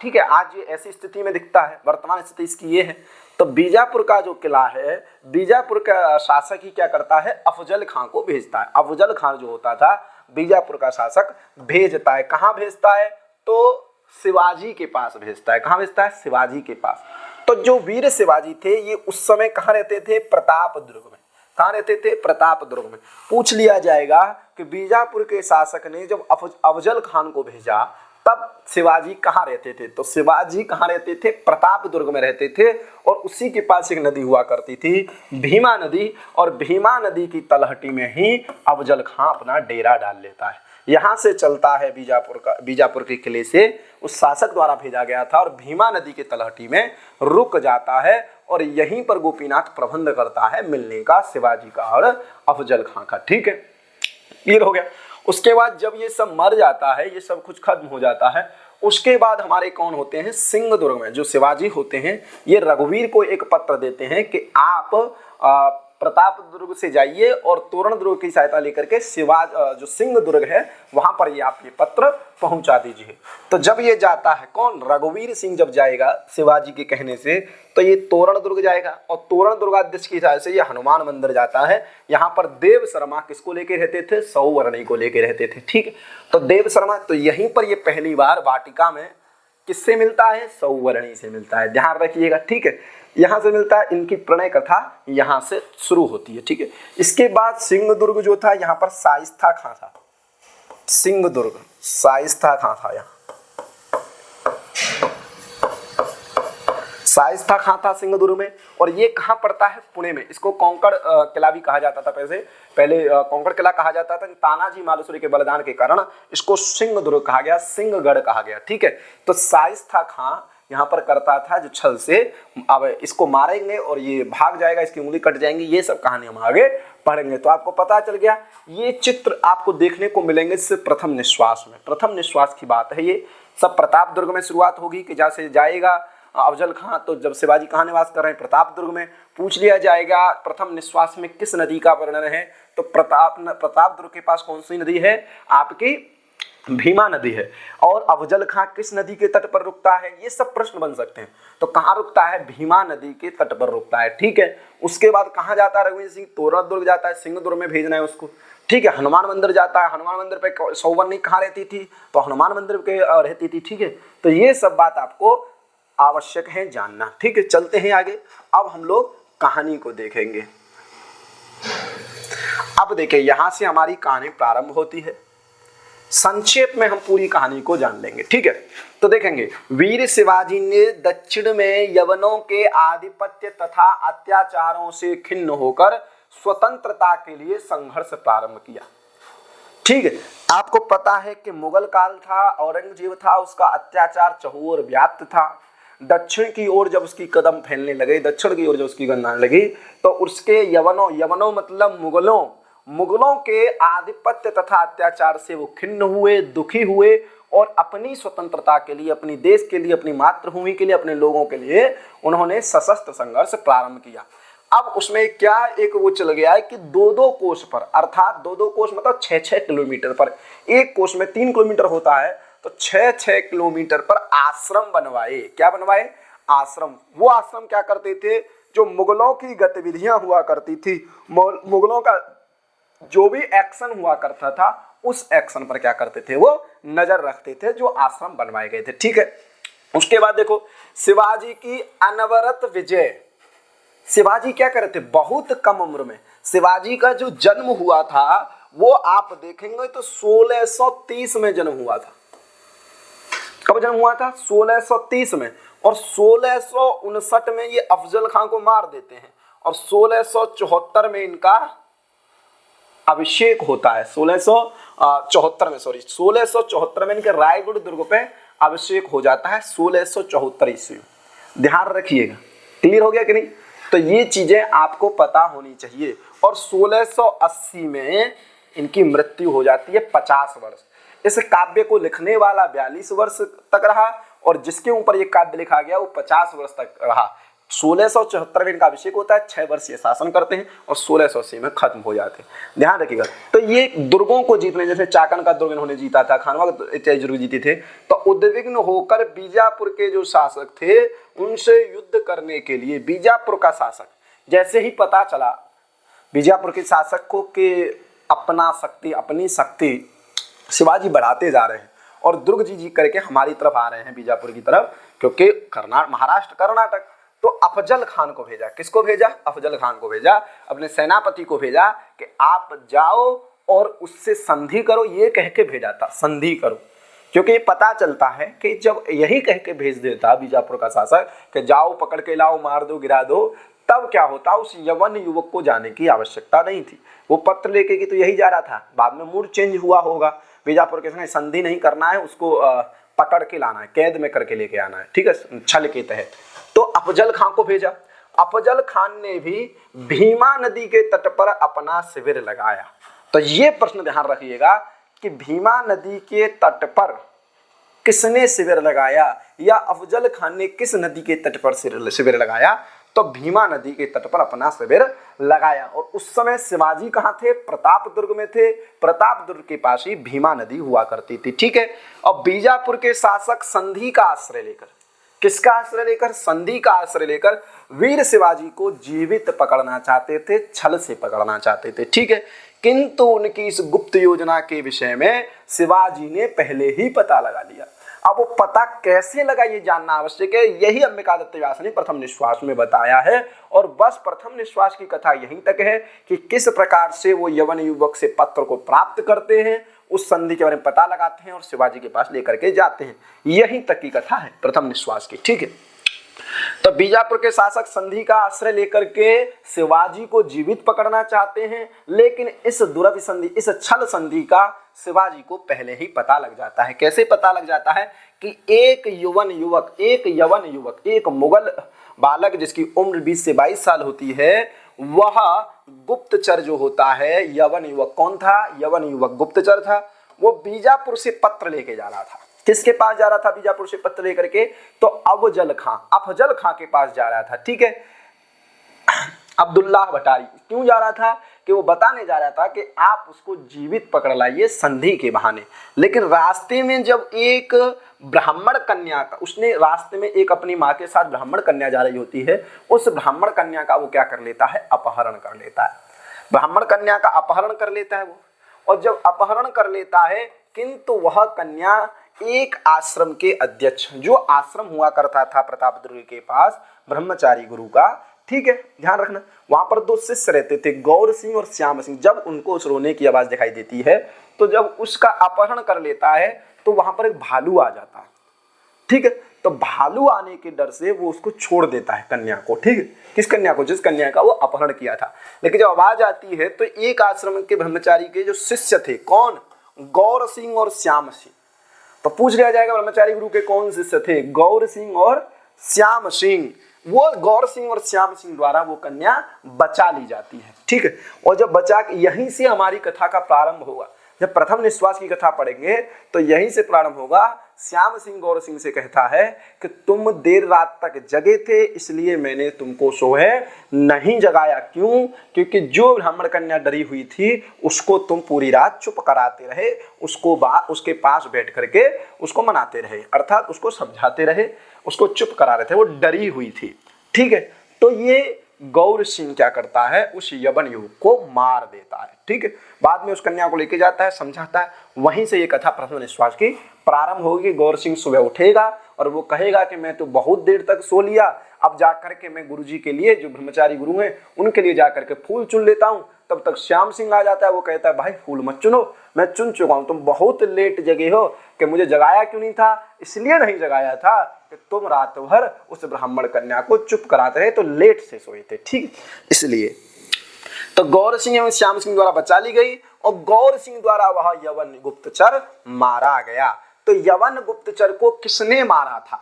ठीक है, आज ये ऐसी स्थिति में दिखता है, वर्तमान स्थिति इसकी ये है। तो बीजापुर का जो किला है, बीजापुर का शासक ही क्या करता है, अफजल खां को भेजता है। अफजल खां जो होता था बीजापुर का शासक भेजता है। कहाँ भेजता है, तो शिवाजी के पास भेजता है। कहाँ भेजता है, शिवाजी के पास। तो जो वीर शिवाजी थे ये उस समय कहाँ रहते थे, प्रतापदुर्ग में। कहाँ रहते थे, प्रतापदुर्ग में। पूछ लिया जाएगा कि बीजापुर के शासक ने जब अफजल खान को भेजा तब शिवाजी कहाँ रहते थे, तो शिवाजी कहाँ रहते थे, प्रतापदुर्ग में रहते थे। और उसी के पास एक नदी हुआ करती थी, भीमा नदी, और भीमा नदी की तलहटी में ही अफजल खां अपना डेरा डाल लेता है। यहाँ से चलता है बीजापुर के किले से उस शासक द्वारा भेजा गया था और भीमा नदी के तलहटी में रुक जाता है और यहीं पर गोपीनाथ प्रबंध करता है मिलने का शिवाजी का और अफजल खां का। ठीक है, क्लियर हो गया। उसके बाद जब ये सब मर जाता है, ये सब कुछ खत्म हो जाता है, उसके बाद हमारे कौन होते हैं, सिंहदुर्ग में जो शिवाजी होते हैं ये रघुवीर को एक पत्र देते हैं कि आप प्रतापदुर्ग से जाइए और तोरण दुर्ग की सहायता लेकर के जो सिंहदुर्ग है वहां पर ये आप ये पत्र पहुंचा दीजिए। तो जब ये जाता है कौन, रघुवीर सिंह जब जाएगा शिवाजी के कहने से, तो ये तोरण दुर्ग जाएगा और तोरण दुर्गाध्यक्ष की सहायता से ये हनुमान मंदिर जाता है। यहाँ पर देव शर्मा किसको लेके रहते थे, सौवर्णी को लेके रहते थे। ठीक है, तो देव शर्मा, तो यहीं पर ये पहली बार वाटिका में किससे मिलता है, सौवर्णी से मिलता है। ध्यान रखिएगा। ठीक है, यहाँ से मिलता है, इनकी प्रणय कथा यहाँ से शुरू होती है। ठीक है, इसके बाद सिंहदुर्ग जो था यहाँ पर शाइस्ता खां था। सिंहदुर्ग शाइस्ता खां था, यहाँ शाइस्ता खां था सिंहदुर्ग में। और ये कहाँ पड़ता है, पुणे में। इसको कोंकण किला भी कहा जाता था, पहले कोंकण किला कहा जाता था। तानाजी मालुसरे के बलिदान के कारण इसको सिंहदुर्ग कहा गया, सिंहगढ़ कहा गया। ठीक है, तो शाइस्ता खां यहाँ पर करता था जो छल से, अब इसको मारेंगे और ये भाग जाएगा, इसकी उंगली कट जाएंगी, ये सब कहानी हम आगे पढ़ेंगे। तो आपको पता चल गया, ये चित्र आपको देखने को मिलेंगे सिर्फ प्रथम निश्वास में। प्रथम निश्वास की बात है, ये सब प्रतापदुर्ग में शुरुआत होगी कि जैसे जाएगा अफजल खां, तो जब शिवाजी कहाँ निवास कर रहे हैं, प्रतापदुर्ग में। पूछ लिया जाएगा प्रथम निश्वास में किस नदी का वर्णन है, तो प्रतापदुर्ग के पास कौन सी नदी है, आपकी भीमा नदी है। और अफजल खां किस नदी के तट पर रुकता है, ये सब प्रश्न बन सकते हैं। तो कहाँ रुकता है, भीमा नदी के तट पर रुकता है। ठीक है, उसके बाद कहाँ जाता है रघुवीर सिंह, तोरण दुर्ग जाता है, सिंहदुर्ग में भेजना है उसको। ठीक है, हनुमान मंदिर जाता है, हनुमान मंदिर पे सौवर्णी कहाँ रहती थी, तो हनुमान मंदिर के रहती थी। ठीक है, तो ये सब बात आपको आवश्यक है जानना। ठीक है, चलते हैं आगे। अब हम लोग कहानी को देखेंगे। अब देखिए, यहां से हमारी कहानी प्रारंभ होती है। संक्षेप में हम पूरी कहानी को जान लेंगे। ठीक है, तो देखेंगे, वीर शिवाजी ने दक्षिण में यवनों के आधिपत्य तथा अत्याचारों से खिन्न होकर स्वतंत्रता के लिए संघर्ष प्रारंभ किया। ठीक है, आपको पता है कि मुगल काल था, औरंगजेब था, उसका अत्याचार चहुओर व्याप्त था। दक्षिण की ओर जब उसकी कदम फैलने लगे, दक्षिण की ओर जब उसकी गणना लगी, तो उसके यवनों मतलब मुगलों के आधिपत्य तथा अत्याचार से वो खिन्न हुए, दुखी हुए और अपनी स्वतंत्रता के लिए, अपनी देश के लिए, अपनी मातृभूमि के लिए, अपने लोगों के लिए उन्होंने सशस्त्र संघर्ष प्रारंभ किया। अब उसमें क्या एक वो चल गया है कि 2-2 कोस पर, अर्थात 2-2 कोस मतलब 6-6 किलोमीटर पर, एक कोस में 3 किलोमीटर होता है, तो 6-6 किलोमीटर पर आश्रम बनवाए। क्या बनवाए? आश्रम। वो आश्रम क्या करते थे? जो मुगलों की गतिविधियां हुआ करती थी, मुगलों का जो भी एक्शन हुआ करता था, उस एक्शन पर क्या करते थे? वो नजर रखते थे, जो आश्रम बनवाए गए थे। ठीक है, उसके बाद देखो शिवाजी की अनवरत विजय। शिवाजी क्या करे थे? बहुत कम उम्र में शिवाजी का जो जन्म हुआ था वो आप देखेंगे तो 1630 में जन्म हुआ था। कब जन्म हुआ था? 1630 में। और 1659 में ये अफजल खां को मार देते हैं और 1674 में इनका अभिषेक होता है। 1674 में इनके रायगढ़ दुर्ग पे अभिषेक हो जाता है 1674 ईस्वी। ध्यान रखिएगा, क्लियर हो गया कि नहीं? तो ये चीजें आपको पता होनी चाहिए। और 1680 में इनकी मृत्यु हो जाती है 50 वर्ष। इस काव्य को लिखने वाला 42 वर्ष तक रहा और जिसके ऊपर ये काव्य लिखा गया वो 50 वर्ष तक रहा। 1674 में इनका अभिषेक होता है, 6 वर्ष ये शासन करते हैं और 1680 में खत्म हो जाते हैं। ध्यान रखिएगा। तो ये दुर्गों को जीतने, जैसे चाकन का दुर्ग इन्होंने जीता था, खानवा इत्यादि दुर्ग जीते थे, तो उद्विग्न होकर बीजापुर के जो शासक थे उनसे युद्ध करने के लिए बीजापुर का शासक, जैसे ही पता चला बीजापुर के शासक को कि अपनी शक्ति शिवाजी बढ़ाते जा रहे हैं और दुर्ग जी करके हमारी तरफ आ रहे हैं, बीजापुर की तरफ, क्योंकि महाराष्ट्र कर्नाटक, तो अफजल खान को भेजा। किसको भेजा? अफजल खान को भेजा, अपने सेनापति को भेजा कि आप जाओ और उससे संधि करो। ये कह के भेजा था, संधि करो, क्योंकि पता चलता है कि जब यही कह के भेज देता बीजापुर का शासक कि जाओ पकड़ के लाओ, मार दो, गिरा दो, तब क्या होता? उस यवन युवक को जाने की आवश्यकता नहीं थी। वो पत्र लेके कि तो यही जा रहा था, बाद में मूड चेंज हुआ होगा, बीजापुर के संग संधि नहीं करना है, उसको पकड़ के लाना है, कैद में करके लेके आना है, ठीक है, छल के तहत। तो अफजल खान को भेजा। अफजल खान ने भी भीमा नदी के तट पर अपना शिविर लगाया। तो ये प्रश्न ध्यान रखिएगा कि भीमा नदी के तट पर किसने शिविर लगाया या अफजल खान ने किस नदी के तट पर शिविर लगाया? तो भीमा नदी के तट पर अपना शिविर लगाया। और उस समय शिवाजी कहाँ थे? प्रतापदुर्ग में थे। प्रतापदुर्ग के पास ही भीमा नदी हुआ करती थी, ठीक है। और बीजापुर के शासक संधि का आश्रय लेकर, किसका आश्रय लेकर? संधि का आश्रय लेकर वीर शिवाजी को जीवित पकड़ना चाहते थे, छल से पकड़ना चाहते थे, ठीक है। किंतु उनकी इस गुप्त योजना के विषय में शिवाजी ने पहले ही पता लगा लिया। अब वो पता कैसे लगा ये जानना आवश्यक है। यही अंबिकादत्त व्यास ने प्रथम निश्वास में बताया है। और बस प्रथम निश्वास की कथा यहीं तक है कि किस प्रकार से वो यवन युवक से पत्र को प्राप्त करते हैं, उस संधि के बारे में पता लगाते हैं और शिवाजी के पास लेकर के जाते हैं। यहीं तक की कथा है प्रथम निश्वास की, ठीक है। तो बीजापुर के शासक संधि का आश्रय लेकर के शिवाजी को जीवित पकड़ना चाहते हैं, लेकिन इस दुरभि संधि, इस छल संधि का शिवाजी को पहले ही पता लग जाता है। कैसे पता लग जाता है? कि एक यवन युवक, एक मुगल बालक जिसकी उम्र 20 से 22 साल होती है, वह गुप्तचर जो होता है, यवन युवक कौन था? यवन युवक गुप्तचर था। वो बीजापुर से पत्र लेके जा रहा था। किसके पास जा रहा था? बीजापुर से पत्र लेकर के तो अफजल खां के पास जा रहा था, ठीक है। अब्दुल्लाह भटारी क्यों जा रहा था? कि वो बताने जा रहा था कि आप उसको जीवित पकड़ लाइए संधि के बहाने। लेकिन रास्ते में जब एक ब्राह्मण कन्या का, उसने रास्ते में एक अपनी माँ के साथ ब्राह्मण कन्या जा रही होती है, उस ब्राह्मण कन्या का वो क्या कर लेता है? अपहरण कर लेता है। ब्राह्मण कन्या का अपहरण कर लेता है वो। और जब अपहरण कर लेता है, किंतु वह कन्या एक आश्रम के अध्यक्ष, जो आश्रम हुआ करता था प्रतापदुर्ग के पास ब्रह्मचारी गुरु का, ठीक है, ध्यान रखना, वहां पर 2 शिष्य रहते थे, गौर सिंह और श्याम सिंह। जब उनको उस रोने की आवाज दिखाई देती है, तो जब उसका अपहरण कर लेता है तो वहां पर एक भालू आ जाता है, ठीक है। तो भालू आने के डर से वो उसको छोड़ देता है कन्या को, ठीक है। किस कन्या को? जिस कन्या का वो अपहरण किया था। लेकिन जब आवाज आती है तो एक आश्रम के ब्रह्मचारी के जो शिष्य थे, कौन? गौर सिंह और श्याम सिंह। तो पूछ लिया जाएगा ब्रह्मचारी गुरु के कौन शिष्य थे? गौर सिंह और श्याम सिंह, वो गौर सिंह और श्याम सिंह द्वारा वो कन्या बचा ली जाती है। ठीक है, और जब बचा, यहीं से हमारी कथा का प्रारंभ होगा। जब प्रथम निश्वास की कथा पढ़ेंगे तो यहीं से प्रारंभ होगा। श्याम सिंह गौर सिंह से कहता है कि तुम देर रात तक जगे थे, इसलिए मैंने तुमको सोए नहीं जगाया। क्यों? क्योंकि जो ब्राह्मण कन्या डरी हुई थी उसको तुम पूरी रात चुप कराते रहे, उसके पास बैठ करके उसको मनाते रहे, अर्थात उसको समझाते रहे, उसको चुप करा रहे थे, वो डरी हुई थी। ठीक है, तो ये गौर सिंह क्या करता है, उस यवन युवक को मार देता है। ठीक है, बाद में उस कन्या को लेके जाता है, समझाता है। वहीं से ये कथा प्रथम निश्वास की प्रारंभ होगी। गौर सिंह सुबह उठेगा और वो कहेगा कि मैं तो बहुत देर तक सो लिया, अब जाकर के मैं गुरुजी के लिए, जो ब्रह्मचारी गुरु हैं उनके लिए जाकर के फूल चुन लेता हूँ। तब तक श्याम सिंह आ जाता है, वो कहता है भाई फूल मत चुनो, मैं चुन चुका हूँ, तुम बहुत लेट जगे हो, कि मुझे जगाया क्यों नहीं था? इसलिए नहीं जगाया था कि तुम रात भर उस ब्राह्मण कन्या को चुप कराते रहे, तो लेट से सोए थे। ठीक, इसलिए तो गौर सिंह एवं श्याम सिंह द्वारा बचा ली गई और गौर सिंह द्वारा वह यवन गुप्तचर मारा गया। तो यवन गुप्तचर को किसने मारा था?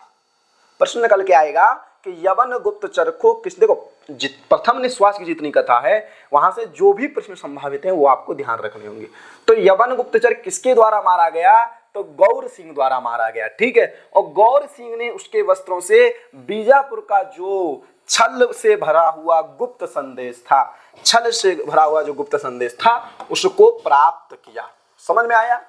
प्रश्न निकल के आएगा कि यवन गुप्तचर को किस, देखो प्रथम निश्वास की जितनी कथा है वहां से जो भी प्रश्न संभावित हैं वो आपको ध्यान रखने होंगे। तो यवन गुप्तचर किसके द्वारा मारा गया? तो गौर सिंह द्वारा मारा गया। ठीक है, और गौर सिंह ने उसके वस्त्रों से बीजापुर का जो छल से भरा हुआ गुप्त संदेश था, छल से भरा हुआ जो गुप्त संदेश था उसको प्राप्त किया। समझ में आया?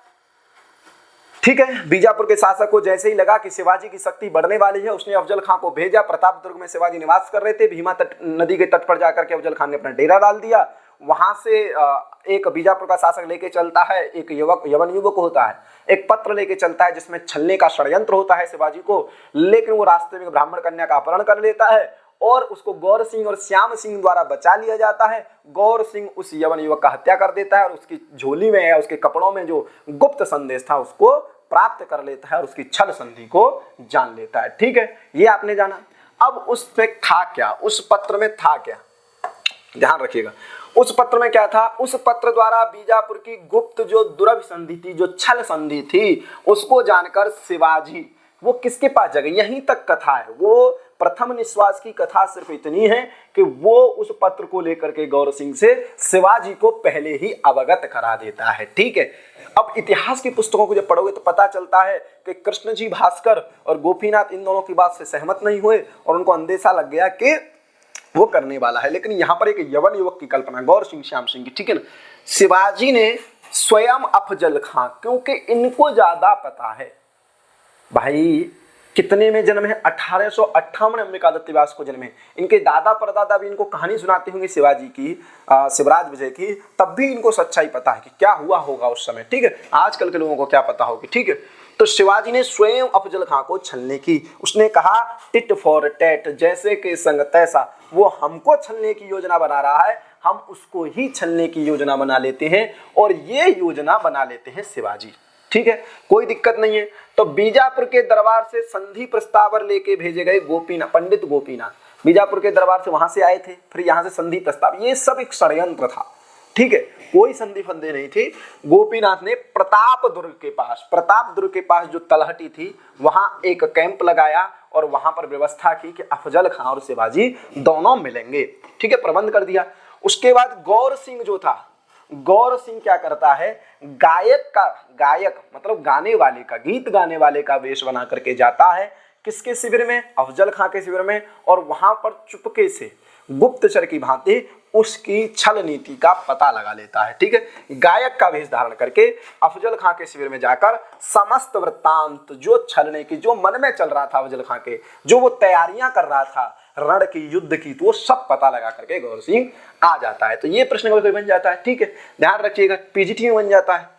ठीक है, बीजापुर के शासक को जैसे ही लगा कि शिवाजी की शक्ति बढ़ने वाली है, उसने अफजल खां को भेजा। प्रतापदुर्ग में शिवाजी निवास कर रहे थे, भीमा नदी के तट पर जाकर के अफजल खान ने अपना डेरा डाल दिया। वहां से एक बीजापुर का शासक लेके चलता है, एक यवन युवक होता है, एक पत्र लेके चलता है जिसमें छलने का षड्यंत्र होता है शिवाजी को, लेकिन वो रास्ते में ब्राह्मण कन्या का अपहरण कर लेता है और उसको गौर सिंह और श्याम सिंह द्वारा बचा लिया जाता है। गौर सिंह उस यवन युवक का हत्या कर देता है और उसकी झोली में या उसके कपड़ों में जो गुप्त संदेश था उसको प्राप्त कर लेता है और उसकी छल संधि को जान लेता है। ठीक है, ये आपने जाना। अब उस पे था क्या, उस पत्र में था क्या, ध्यान रखिएगा। उस पत्र में क्या था? उस पत्र द्वारा बीजापुर की गुप्त जो दुरभ संधि थी, जो छल संधि थी, उसको जानकर शिवाजी वो किसके पास जगह, यहीं तक कथा है। वो प्रथम निश्वास की कथा सिर्फ इतनी है कि वो उस पत्र को लेकर के गौर सिंह से शिवाजी को पहले ही अवगत करा देता है। ठीक है, अब इतिहास की पुस्तकों को जब पढ़ोगे तो पता चलता है कि कृष्णजी भास्कर और गोपीनाथ इन दोनों की बात से सहमत नहीं हुए और उनको अंदेशा लग गया कि वो करने वाला है। लेकिन यहाँ पर एक यवन युवक की कल्पना गौर सिंह श्याम सिंह की, ठीक है ना, शिवाजी ने स्वयं अफजल खां, क्योंकि इनको ज्यादा पता है भाई कितने में जन्म है, 1858 में अंबिकादत्त व्यास को जन्म है। इनके दादा परदादा भी इनको कहानी सुनाते होंगे शिवाजी की, शिवराज विजय की, तब भी इनको सच्चाई पता है कि क्या हुआ होगा उस समय। ठीक है, आजकल के लोगों को क्या पता होगी। ठीक है, तो शिवाजी ने स्वयं अफजल खां को छलने की, उसने कहा टिट फॉर टैट, जैसे के संग तैसा, वो हमको छलने की योजना बना रहा है, हम उसको ही छलने की योजना बना लेते हैं और ये योजना बना लेते हैं शिवाजी। ठीक है, कोई दिक्कत नहीं है। तो बीजापुर के दरबार से संधि प्रस्ताव लेके भेजे गए गोपीनाथ, पंडित गोपीनाथ बीजापुर के दरबार से वहां से आए थे, फिर यहाँ से संधि प्रस्ताव, ये सब एक षड्यंत्र था। ठीक है, कोई संधि फंदे नहीं थी। गोपीनाथ ने प्रतापदुर्ग के पास जो तलहटी थी वहां एक कैंप लगाया और वहां पर व्यवस्था की कि अफजल खां और शिवाजी दोनों मिलेंगे। ठीक है, प्रबंध कर दिया। उसके बाद गौर सिंह जो था, गौर सिंह क्या करता है, गायक मतलब गाने वाले का, गीत गाने वाले का वेश बना करके जाता है किसके शिविर में, अफजल खां के शिविर में, और वहां पर चुपके से गुप्तचर की भांति उसकी छल नीति का पता लगा लेता है। ठीक है, गायक का वेश धारण करके अफजल खां के शिविर में जाकर समस्त वृत्तांत, जो छलने की, जो मन में चल रहा था अफजल खां के, जो वो तैयारियां कर रहा था रण की, युद्ध की, तो वो सब पता लगा करके गौर सिंह आ जाता है। तो ये प्रश्न कभी बन जाता है। ठीक है, ध्यान रखिएगा, पीजीटी में बन जाता है।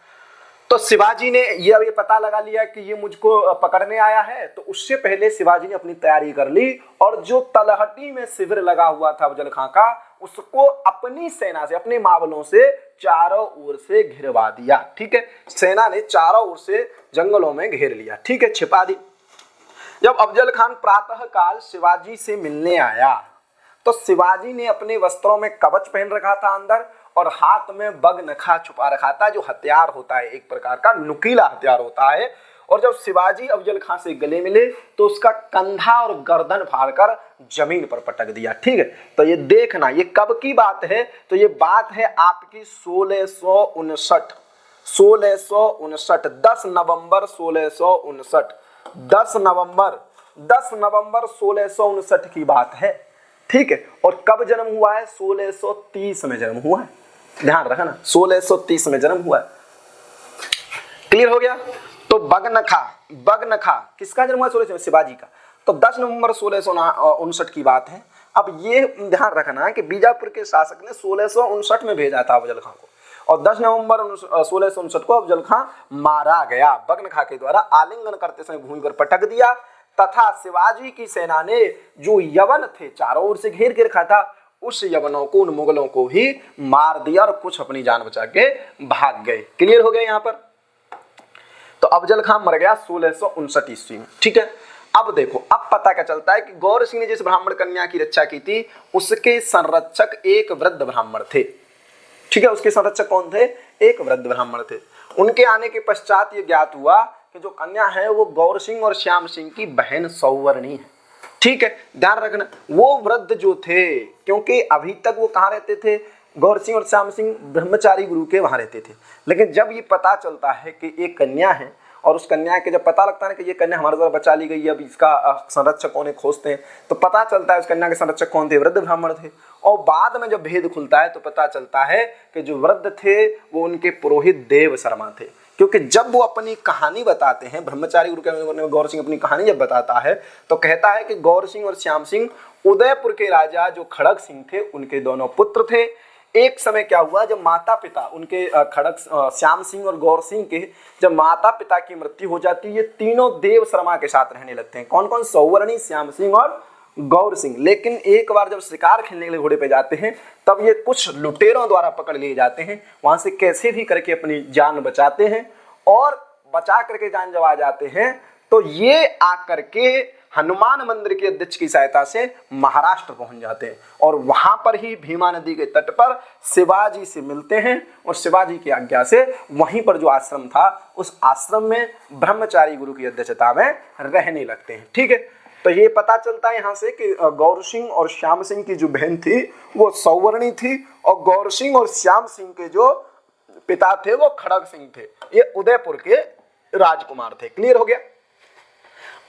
तो शिवाजी ने ये पता लगा लिया कि ये मुझको पकड़ने आया है, तो उससे पहले शिवाजी ने अपनी तैयारी कर ली और जो तलहटी में शिविर लगा हुआ था अफजल खां का, उसको अपनी सेना से, अपने मावलों से चारों ओर से घिरवा दिया। ठीक है, सेना ने चारों ओर से जंगलों में घेर लिया। ठीक है, छिपा दी। जब अफजल खान प्रातः काल शिवाजी से मिलने आया तो शिवाजी ने अपने वस्त्रों में कवच पहन रखा था अंदर और हाथ में बग नखा छुपा रखा था, जो हथियार होता है, एक प्रकार का नुकीला हथियार होता है, और जब शिवाजी अफजल खां से गले मिले तो उसका कंधा और गर्दन फाड़कर जमीन पर पटक दिया। ठीक है, तो ये देखना ये कब की बात है, तो ये बात है आपकी 1659 10 नवंबर 1659 10 नवंबर 1659 की बात है। ठीक है, और कब जन्म हुआ है, 1630 में जन्म हुआ है, ध्यान रखना 1630 में जन्म हुआ है। क्लियर हो गया। तो बगनखा किसका जन्म हुआ, 1600 शिवाजी का। तो 10 नवंबर 1659 की बात है। अब ये ध्यान रखना कि बीजापुर के शासक ने 1659 में भेजा था अफजल खां को, और 10 नवंबर 1659 को अफजल खां मारा गया। बगनखा के द्वारा आलिंगन करते समय भूमि पर पटक दिया तथा शिवाजी की सेना ने जो यवन थे चारों ओर से घेर के रखा था, उस यवनों को, उन मुगलों को ही मार दिया और कुछ अपनी जान बचा के भाग गए। क्लियर हो गया यहाँ पर। तो अफजल खां मर गया 1659 ईस्वी में। ठीक है, अब देखो, अब पता क्या चलता है कि गौर सिंह ने जिस ब्राह्मण कन्या की रक्षा की थी उसके संरक्षक एक वृद्ध ब्राह्मण थे। ठीक है, उसके संरक्षक कौन थे, एक वृद्ध ब्राह्मण थे। उनके आने के पश्चात ये ज्ञात हुआ कि जो कन्या है वो गौर सिंह और श्याम सिंह की बहन सौवर्णी है। ठीक है, ध्यान रखना वो वृद्ध जो थे, क्योंकि अभी तक वो कहाँ रहते थे, गौर सिंह और श्याम सिंह ब्रह्मचारी गुरु के वहां रहते थे। लेकिन जब ये पता चलता है कि एक कन्या है और उस कन्या के जब पता लगता है कि ये कन्या हमारे द्वारा बचा ली गई है, अब इसका संरक्षक कौन है खोजते हैं, तो पता चलता है उस कन्या के संरक्षक कौन थे, वृद्ध ब्राह्मण थे। और बाद में जब भेद खुलता है तो पता चलता है कि जो वृद्ध थे वो उनके पुरोहित देव शर्मा थे। क्योंकि जब वो अपनी कहानी बताते हैं, ब्रह्मचारी गुरु के गौर सिंह अपनी कहानी जब बताता है तो कहता है कि गौर सिंह और श्याम सिंह उदयपुर के राजा जो खड़ग सिंह थे उनके दोनों पुत्र थे। एक समय क्या हुआ, जब माता पिता उनके खड़ग श्याम सिंह और गौर सिंह के जब माता पिता की मृत्यु हो जाती है, ये तीनों देव शर्मा के साथ रहने लगते हैं। कौन कौन, सौवर्णी, श्याम सिंह और गौर सिंह। लेकिन एक बार जब शिकार खेलने के लिए घोड़े पे जाते हैं तब ये कुछ लुटेरों द्वारा पकड़ लिए जाते हैं। वहां से कैसे भी करके अपनी जान बचाते हैं और बचा करके जान जब आ जाते हैं तो ये आकर के हनुमान मंदिर के अध्यक्ष की सहायता से महाराष्ट्र पहुंच जाते हैं और वहां पर ही भीमा नदी के तट पर शिवाजी से मिलते हैं और शिवाजी की आज्ञा से वहीं पर जो आश्रम था उस आश्रम में ब्रह्मचारी गुरु की अध्यक्षता में रहने लगते हैं। ठीक है, तो ये पता चलता है यहाँ से कि गौर सिंह और श्याम सिंह की जो बहन थी वो सौवर्णी थी और गौर सिंह और श्याम सिंह के जो पिता थे वो खड़ग सिंह थे, ये उदयपुर के राजकुमार थे। क्लियर हो गया।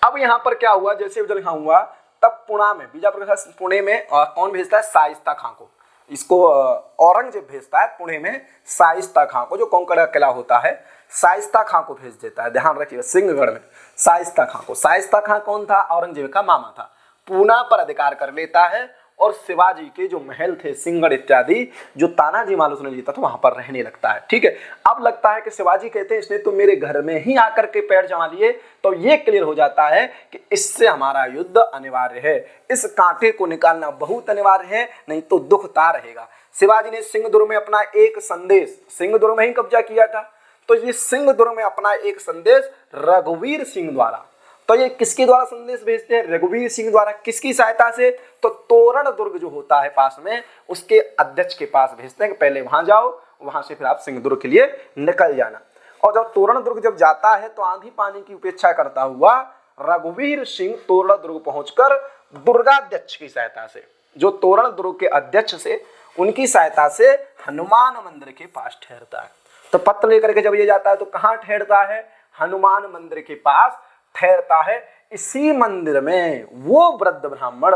अब यहाँ पर क्या हुआ, जैसे अफजल खां हुआ तब पुणे में, बीजापुर के साथ पुणे में कौन भेजता है, शाइस्ता खां को। इसको औरंगजेब भेजता है पुणे में शाइस्ता खां को, जो कोंकण का किला होता है, शाइस्ता खां को भेज देता है। ध्यान रखिए, सिंहगढ़ में शाइस्ता खां को। शाइस्ता खां कौन था, औरंगजेब का मामा था। पूना पर अधिकार कर लेता है और शिवाजी के जो महल थे सिंहगढ़ इत्यादि जो तानाजी मालुसरे ने जीता था वहां पर रहने लगता है। ठीक है, अब लगता है कि शिवाजी कहते हैं इसने तो मेरे घर में ही आकर के पैर जमा लिए, तो ये क्लियर हो जाता है कि इससे हमारा युद्ध अनिवार्य है, इस कांटे को निकालना बहुत अनिवार्य है, नहीं तो दुखता रहेगा। शिवाजी ने सिंहदुर्ग में अपना एक संदेश, सिंहदुर्ग में ही कब्जा किया था, तो ये सिंहदुर्ग में अपना एक संदेश रघुवीर सिंह द्वारा, तो ये किसके द्वारा संदेश भेजते हैं, रघुवीर सिंह द्वारा। किसकी सहायता से, तो तोरण दुर्ग जो होता है पास में उसके अध्यक्ष के पास भेजते हैं कि पहले वहां जाओ, वहां से फिर आप सिंहदुर्ग के लिए निकल जाना। और जब तोरण दुर्ग जब जाता है तो आंधी पानी की उपेक्षा करता हुआ रघुवीर सिंह तोरण दुर्ग पहुंचकर दुर्गाध्यक्ष की सहायता से, जो तोरण दुर्ग के अध्यक्ष से, उनकी सहायता से हनुमान मंदिर के पास ठहरता है। तो पत्र लेकर के जब ये जाता है तो कहाँ ठहरता है, हनुमान मंदिर के पास ठहरता है। इसी मंदिर में वो वृद्ध ब्राह्मण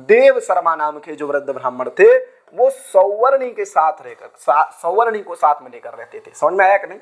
देव शर्मा नाम के जो वृद्ध ब्राह्मण थे वो सौवर्णी के साथ रहकर, सौवर्णी को साथ में लेकर रहते थे। समझ में आया कि नहीं।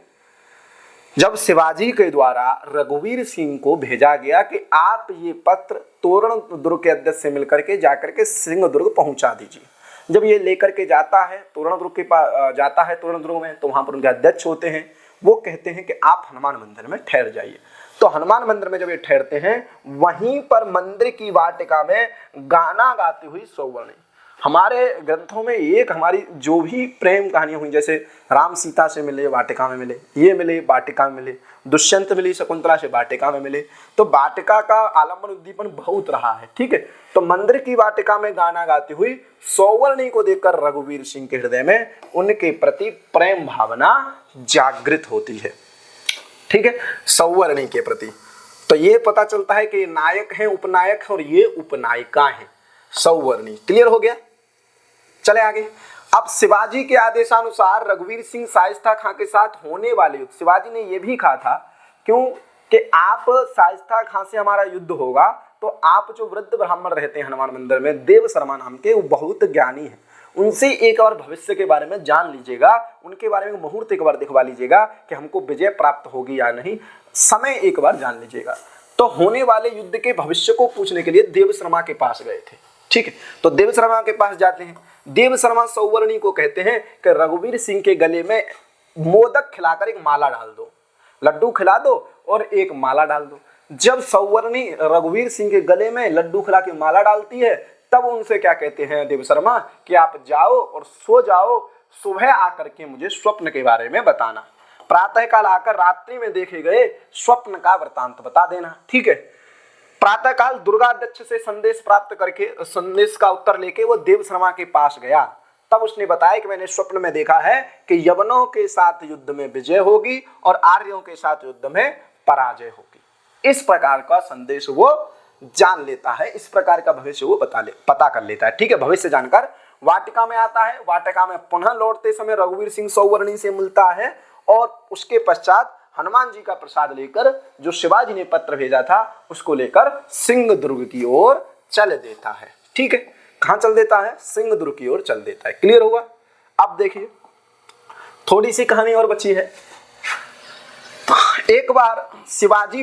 जब शिवाजी के द्वारा रघुवीर सिंह को भेजा गया कि आप ये पत्र तोरण दुर्ग के अध्यक्ष से मिलकर के जाकर के सिंहदुर्ग पहुंचा दीजिए, जब ये लेकर के जाता है तोरण दुर्ग के पास, जाता है तोरण दुर्ग में, तो वहां पर उनके अध्यक्ष होते हैं, वो कहते हैं कि आप हनुमान मंदिर में ठहर जाइए। तो हनुमान मंदिर में जब ये ठहरते हैं वहीं पर मंदिर की वाटिका में गाना गाती हुई सौवर्णी, हमारे ग्रंथों में एक हमारी जो भी प्रेम कहानियां हुई, जैसे राम सीता से मिले वाटिका में मिले, ये मिले वाटिका में मिले, दुष्यंत मिली शकुंतला से वाटिका में मिले, तो वाटिका का आलम्बन उद्दीपन बहुत रहा है। ठीक है, तो मंदिर की वाटिका में गाना गाती हुई सौवर्णी को देखकर रघुवीर सिंह के हृदय में उनके प्रति प्रेम भावना जागृत होती है। ठीक है, सौवर्णी के प्रति। तो ये पता चलता है कि ये नायक हैं, उपनायक हैं और ये उपनायिका हैं, सौवर्णी। क्लियर हो गया, चले आगे। अब शिवाजी के आदेशानुसार रघुवीर सिंह शाइस्ता खां के साथ होने वाले युद्ध, शिवाजी ने यह भी कहा था क्यों कि आप शाइस्ता खां से हमारा युद्ध होगा तो आप जो वृद्ध ब्राह्मण रहते हैं हनुमान मंदिर में, देव शर्मा नाम के, वो बहुत ज्ञानी हैं, उनसे एक बार भविष्य के बारे में जान लीजिएगा, उनके बारे में मुहूर्त एक बार दिखवा लीजिएगा कि हमको विजय प्राप्त होगी या नहीं, समय एक बार जान लीजिएगा। तो होने वाले युद्ध के भविष्य को पूछने के लिए देव शर्मा के पास गए थे। ठीक है, तो देव शर्मा के पास जाते हैं। देव शर्मा सौवर्णी को कहते हैं कि रघुवीर सिंह के गले में मोदक खिलाकर एक माला डाल दो, लड्डू खिला दो और एक माला डाल दो। जब सौवर्णी रघुवीर सिंह के गले में लड्डू खिला के माला डालती है, तब उनसे क्या कहते हैं देव शर्मा कि आप जाओ और सो जाओ, सुबह आकर के मुझे स्वप्न के बारे में बताना, प्रातः काल आकर रात्रि में देखे गए स्वप्न का वृतांत बता देना। ठीक है, प्रातः काल दुर्गाध्यक्ष से संदेश प्राप्त करके संदेश का उत्तर लेके वो देव शर्मा के पास गया। तब उसने बताया कि मैंने स्वप्न में देखा है कि यवनों के साथ युद्ध में विजय होगी और आर्यों के साथ युद्ध में पराजय होगी। इस प्रकार का संदेश वो जान लेता है, इस प्रकार का भविष्य वो पता कर लेता है। ठीक है, भविष्य जानकर वाटिका में आता है। वाटिका में पुनः लौटते समय रघुवीर सिंह सौवर्णी से मिलता है और उसके पश्चात हनुमान जी का प्रसाद लेकर जो शिवाजी ने पत्र भेजा था उसको लेकर सिंहदुर्ग की ओर चल देता है। ठीक है, कहां चल देता है? सिंहदुर्ग की ओर चल देता है। क्लियर हुआ? अब देखिए थोड़ी सी कहानी और बची है। एक बार शिवाजी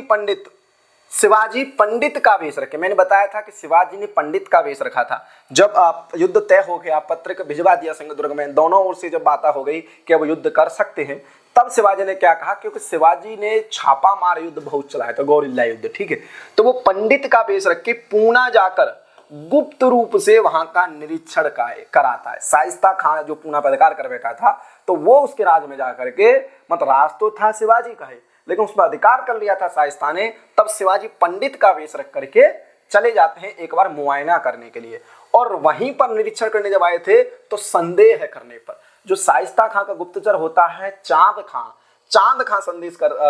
पंडित का वेश रखे। मैंने बताया था कि शिवाजी ने पंडित का वेश रखा था। जब आप युद्ध तय हो गया, पत्र को भिजवा दिया सिंहदुर्ग में, दोनों ओर से जब बात हो गई कि अब युद्ध कर सकते हैं, तब शिवाजी ने क्या कहा, क्योंकि शिवाजी ने छापा मार युद्ध बहुत चलाया था, गौरिल्ला युद्ध। ठीक है, तो वो पंडित का वेश रख के पूना जाकर गुप्त रूप से वहां का निरीक्षण कराता है। शाइस्ता खां जो पूना पर अधिकार कर बैठा था, तो वो उसके राज में जाकर के, मतलब राज तो था शिवाजी का है, लेकिन उस पर अधिकार कर लिया था शाइस्ता ने। तब शिवाजी पंडित का वेश रख करके चले जाते हैं एक बार मुआयना करने के लिए। और वहीं पर निरीक्षण करने जब आए थे तो संदेह करने पर जो शाइस्ता खां का गुप्तचर होता है चांद खां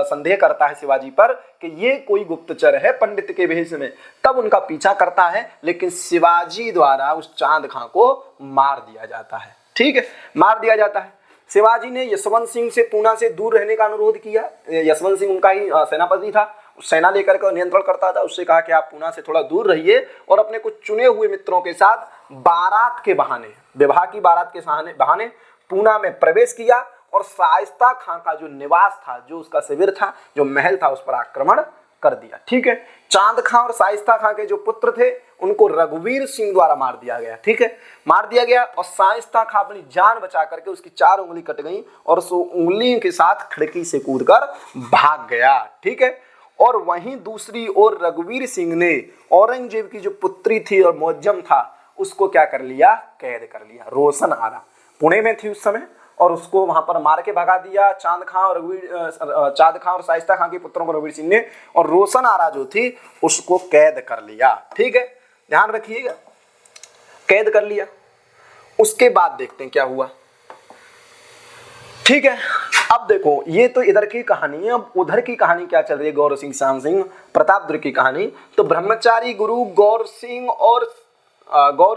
संदेह करता है शिवाजी पर कि ये कोई गुप्तचर है पंडित के भेष में। तब उनका पीछा करता है, लेकिन शिवाजी द्वारा उस चांद खां को मार दिया जाता है। ठीक है, मार दिया जाता है। शिवाजी ने यशवंत सिंह से पूना से दूर रहने का अनुरोध किया। यशवंत सिंह उनका ही सेनापति था, सेना लेकर के नियंत्रण करता था। उससे कहा कि आप पूना से थोड़ा दूर रहिए और अपने कुछ चुने हुए मित्रों के साथ बारात के बहाने, विवाह की बारात के बहाने पूना में प्रवेश किया और शाइस्ता खां का जो निवास था, जो उसका शिविर था, जो महल था, उस पर आक्रमण कर दिया। ठीक है, चांद खां और शाइस्ता खां के जो पुत्र थे उनको रघुवीर सिंह द्वारा मार दिया गया। ठीक है, मार दिया गया और शाइस्ता खां अपनी जान बचा करके, उसकी 4 उंगली कट गई और उस उंगली के साथ खिड़की से कूदकर भाग गया। ठीक है, और वहीं दूसरी ओर रघुवीर सिंह ने औरंगजेब की जो पुत्री थी और मौजम था, उसको क्या कर लिया? कैद कर लिया। रोशन आरा पुणे में थी उस समय, और उसको वहां पर मार के भगा दिया चांद खां और शाइस्ता खां के पुत्रों को रघुवीर सिंह ने, और रोशन आरा जो थी उसको कैद कर लिया। ठीक है, ध्यान रखिएगा, कैद कर लिया। उसके बाद देखते हैं क्या हुआ। ठीक है, अब देखो ये तो इधर की कहानी है। अब उधर की कहानी क्या चल रही है? गौर सिंह, श्याम सिंह, प्रतापरुद्र की कहानी। तो ब्रह्मचारी गुरु गौर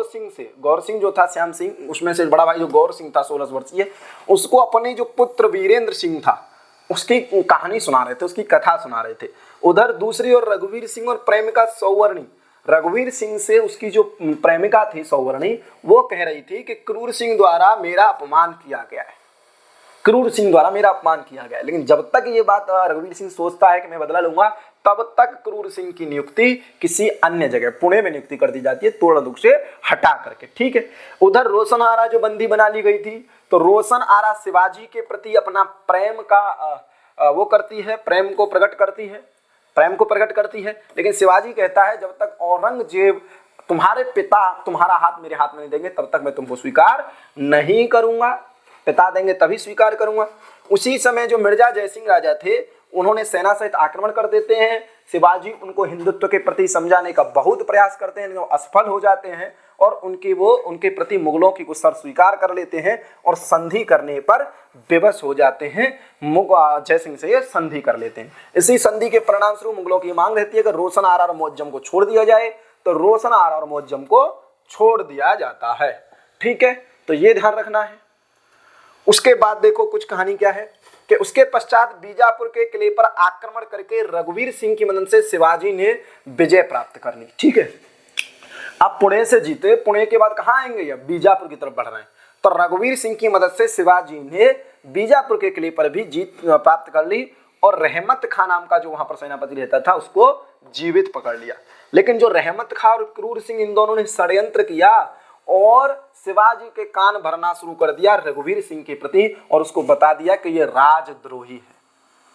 सिंह जो था, श्याम सिंह उसमें से बड़ा भाई जो गौर सिंह था 16 वर्षीय, उसको अपने जो पुत्र वीरेंद्र सिंह था उसकी कहानी सुना रहे थे, उसकी कथा सुना रहे थे। उधर दूसरी ओर रघुवीर सिंह और प्रेमिका सौवर्णी, रघुवीर सिंह से उसकी जो प्रेमिका थी सौवर्णी, वो कह रही थी कि क्रूर सिंह द्वारा मेरा अपमान किया गया है, क्रूर सिंह द्वारा मेरा अपमान किया गया है। लेकिन जब तक ये बात रघुवीर सिंह सोचता है कि मैं बदला लूंगा, तब तक क्रूर सिंह की नियुक्ति किसी अन्य जगह पुणे में नियुक्ति कर दी जाती है, तोड़दुख से हटा करके। ठीक है, उधर रोशन आरा जो बंदी बना ली गई थी, तो रोशन आरा शिवाजी के प्रति अपना प्रेम का वो करती है, प्रेम को प्रकट करती है। लेकिन शिवाजी कहता है जब तक औरंगजेब तुम्हारे पिता तुम्हारा हाथ मेरे हाथ में नहीं देंगे तब तक मैं तुमको स्वीकार नहीं करूंगा, पिता देंगे तभी स्वीकार करूंगा। उसी समय जो मिर्जा जयसिंह राजा थे, उन्होंने सेना सहित आक्रमण कर देते हैं। शिवाजी उनको हिंदुत्व के प्रति समझाने का बहुत प्रयास करते हैं, लेकिन असफल हो जाते हैं और उनके प्रति मुगलों की कुछ शर्त स्वीकार कर लेते हैं और संधि करने पर विवश हो जाते हैं। जय सिंह से ये संधि कर लेते हैं। इसी संधि के परिणाम स्वरूप मुगलों की मांग रहती है कि रोशन आरा और मुअज्जम को छोड़ दिया जाए, तो रोशन आरा और मुअज्जम को छोड़ दिया जाता है। ठीक है, तो ये ध्यान रखना है। उसके बाद देखो कुछ कहानी क्या है कि उसके पश्चात बीजापुर के किले पर आक्रमण करके रघुवीर सिंह की मदद से शिवाजी ने विजय प्राप्त कर ली। ठीक है, अब पुणे से जीते, पुणे के बाद कहाँ आएंगे, अब बीजापुर की तरफ बढ़ रहे हैं। तो रघुवीर सिंह की मदद से शिवाजी ने बीजापुर के किले पर भी जीत प्राप्त कर ली और रहमत खां नाम का जो वहां पर सेनापति रहता था उसको जीवित पकड़ लिया। लेकिन जो रहमत खां और क्रूर सिंह इन दोनों ने षड्यंत्र किया और शिवाजी के कान भरना शुरू कर दिया रघुवीर सिंह के प्रति और उसको बता दिया कि ये राजद्रोही है।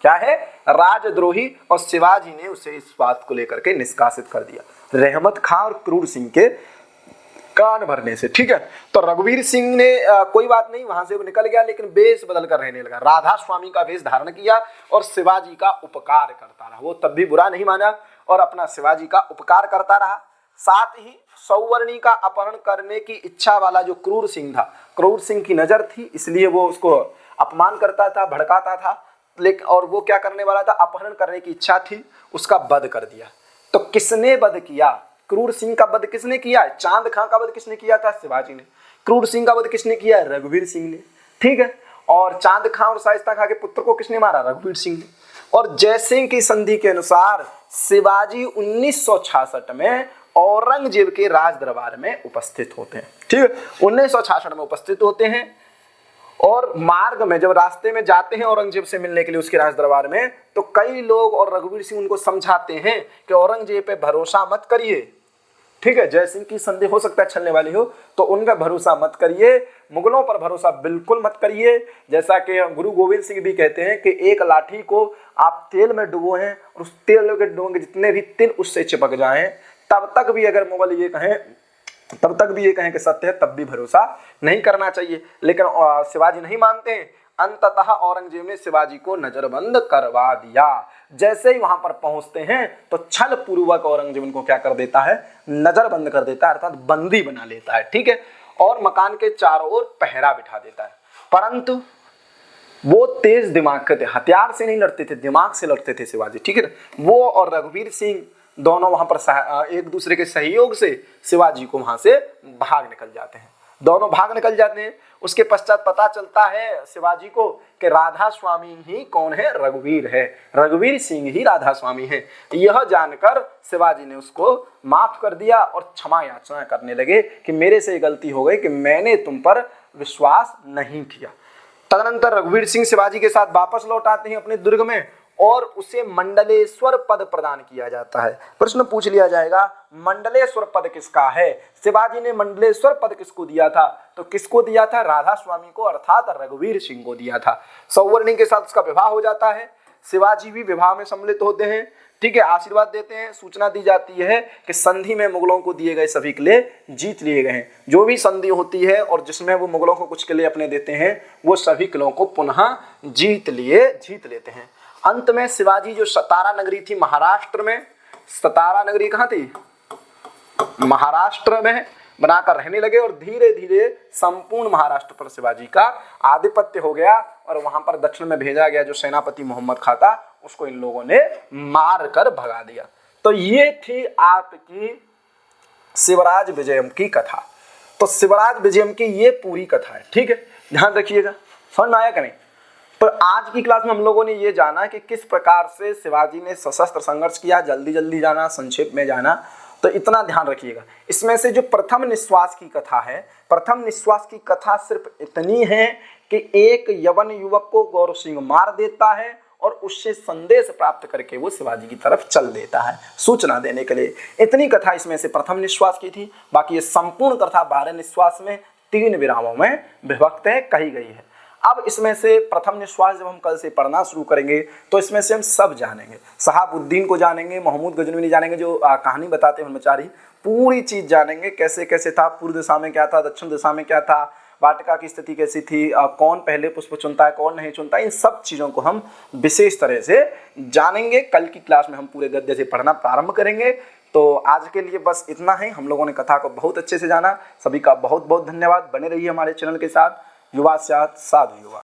क्या है, राजद्रोही। और शिवाजी ने उसे इस बात को लेकर के निष्कासित कर दिया, रहमत खां और क्रूर सिंह के कान भरने से। ठीक है, तो रघुवीर सिंह ने कोई बात नहीं, वहां से वो निकल गया, लेकिन वेश बदल कर रहने लगा, राधा स्वामी का वेश धारण किया और शिवाजी का उपकार करता रहा। वो तब भी बुरा नहीं माना और अपना शिवाजी का उपकार करता रहा। साथ ही सौवर्णी का अपहरण करने की इच्छा वाला जो क्रूर सिंह था, क्रूर सिंह की नजर थी, इसलिए वो उसको अपमान करता था, भड़काता था। लेकिन और वो क्या करने वाला था, अपहरण करने की इच्छा थी, उसका वध कर दिया। तो किसने वध किया, क्रूर सिंह का वध किसने किया, चांद खां का वध किसने किया था, शिवाजी ने। क्रूर सिंह का वध किसने किया, रघुवीर सिंह ने। ठीक है, और चांद खां और शाइस्ता खां के पुत्र को किसने मारा, रघुवीर सिंह ने। और जयसिंह की संधि के अनुसार शिवाजी 1966 में औरंगजेब के राज दरबार में उपस्थित होते हैं। ठीक है, 1966 में उपस्थित होते हैं और मार्ग में जब रास्ते में जाते हैं औरंगजेब से मिलने के लिए उसके राज दरबार में, तो कई लोग और रघुवीर सिंह उनको समझाते हैं कि औरंगजेब पे भरोसा मत करिए। ठीक है, जयसिंह की संधि हो सकता है छलने वाली हो, तो उन पर भरोसा मत करिए, मुगलों पर भरोसा बिल्कुल मत करिए। जैसा कि गुरु गोविंद सिंह भी कहते हैं कि एक लाठी को आप तेल में डुबोएं और उस तेल के डुबोंगे जितने भी तिल उससे चिपक जाएं, तब तक भी अगर मुगल ये कहें कि सत्य है, तब भी भरोसा नहीं करना चाहिए। लेकिन शिवाजी नहीं मानते हैं। अंततः औरंगजेब ने शिवाजी को नजरबंद करवा दिया। जैसे ही वहां पर पहुंचते हैं तो छल पूर्वक औरंगजेब उनको क्या कर देता है, नजरबंद कर देता है, अर्थात बंदी बना लेता है। ठीक है, और मकान के चारों ओर पहरा बिठा देता है। परंतु वो तेज दिमाग के थे, हथियार से नहीं लड़ते थे, दिमाग से लड़ते थे शिवाजी। ठीक है, वो और रघुवीर सिंह दोनों वहां पर एक दूसरे के सहयोग से शिवाजी को वहां से भाग निकल जाते हैं, दोनों भाग निकल जाते हैं। उसके पश्चात पता चलता है शिवाजी को कि राधा स्वामी ही कौन है, रघुवीर है, रघुवीर सिंह ही राधा स्वामी है। यह जानकर शिवाजी ने उसको माफ कर दिया और क्षमा याचना करने लगे कि मेरे से गलती हो गई कि मैंने तुम पर विश्वास नहीं किया। तदनंतर रघुवीर सिंह शिवाजी के साथ वापस लौट आते हैं अपने दुर्ग में और उसे मंडलेश्वर पद प्रदान किया जाता है। प्रश्न पूछ लिया जाएगा, मंडलेश्वर पद किसका है? शिवाजी ने मंडलेश्वर पद किसको दिया था? तो किसको दिया था? राधा स्वामी को, अर्थात रघुवीर सिंह को दिया था। सौवर्णी के साथ उसका विवाह हो जाता है। शिवाजी भी विवाह में सम्मिलित होते हैं। ठीक है, आशीर्वाद देते हैं। सूचना दी जाती है कि संधि में मुगलों को दिए गए सभी किले जीत लिए गए हैं। जो भी संधि होती है और जिसमें वो मुगलों को कुछ किले अपने देते हैं, वो सभी किलों को पुनः जीत लेते हैं। अंत में शिवाजी जो सतारा नगरी थी महाराष्ट्र में, सतारा नगरी कहाँ थी? महाराष्ट्र में बनाकर रहने लगे और धीरे धीरे संपूर्ण महाराष्ट्र पर शिवाजी का आधिपत्य हो गया और वहां पर दक्षिण में भेजा गया जो सेनापति मोहम्मद खां था, उसको इन लोगों ने मार कर भगा दिया। तो ये थी आपकी शिवराज विजयम की कथा। तो शिवराज विजयम की ये पूरी कथा है। ठीक है, ध्यान रखिएगा। समझ में आया कि नहीं? पर आज की क्लास में हम लोगों ने ये जाना कि किस प्रकार से शिवाजी ने सशस्त्र संघर्ष किया, जल्दी जाना, संक्षेप में जाना, तो इतना ध्यान रखिएगा। इसमें से जो प्रथम निश्वास की कथा है, प्रथम निश्वास की कथा सिर्फ इतनी है कि एक यवन युवक को गौरव सिंह मार देता है और उससे संदेश प्राप्त करके वो शिवाजी की तरफ चल देता है सूचना देने के लिए। इतनी कथा इसमें से प्रथम निश्वास की थी। बाकी ये संपूर्ण कथा 12 निश्वास में 3 विरामों में विभक्त है, कही गई है। अब इसमें से प्रथम निश्वास जब हम कल से पढ़ना शुरू करेंगे तो इसमें से हम सब जानेंगे। शहाबुद्दीन को जानेंगे, महमूद गजनवी जानेंगे जो कहानी बताते हैं ब्रह्मचारी, पूरी चीज जानेंगे। कैसे कैसे था, पूर्व दिशा में क्या था, दक्षिण दिशा में क्या था, वाटिका की स्थिति कैसी थी, कौन पहले पुष्प चुनता है, कौन नहीं चुनता, इन सब चीज़ों को हम विशेष तरह से जानेंगे। कल की क्लास में हम पूरे गद्य से पढ़ना प्रारंभ करेंगे। तो आज के लिए बस इतना ही। हम लोगों ने कथा को बहुत अच्छे से जाना। सभी का बहुत बहुत धन्यवाद। बने रहिए हमारे चैनल के साथ। युवा साथ साधु युवा।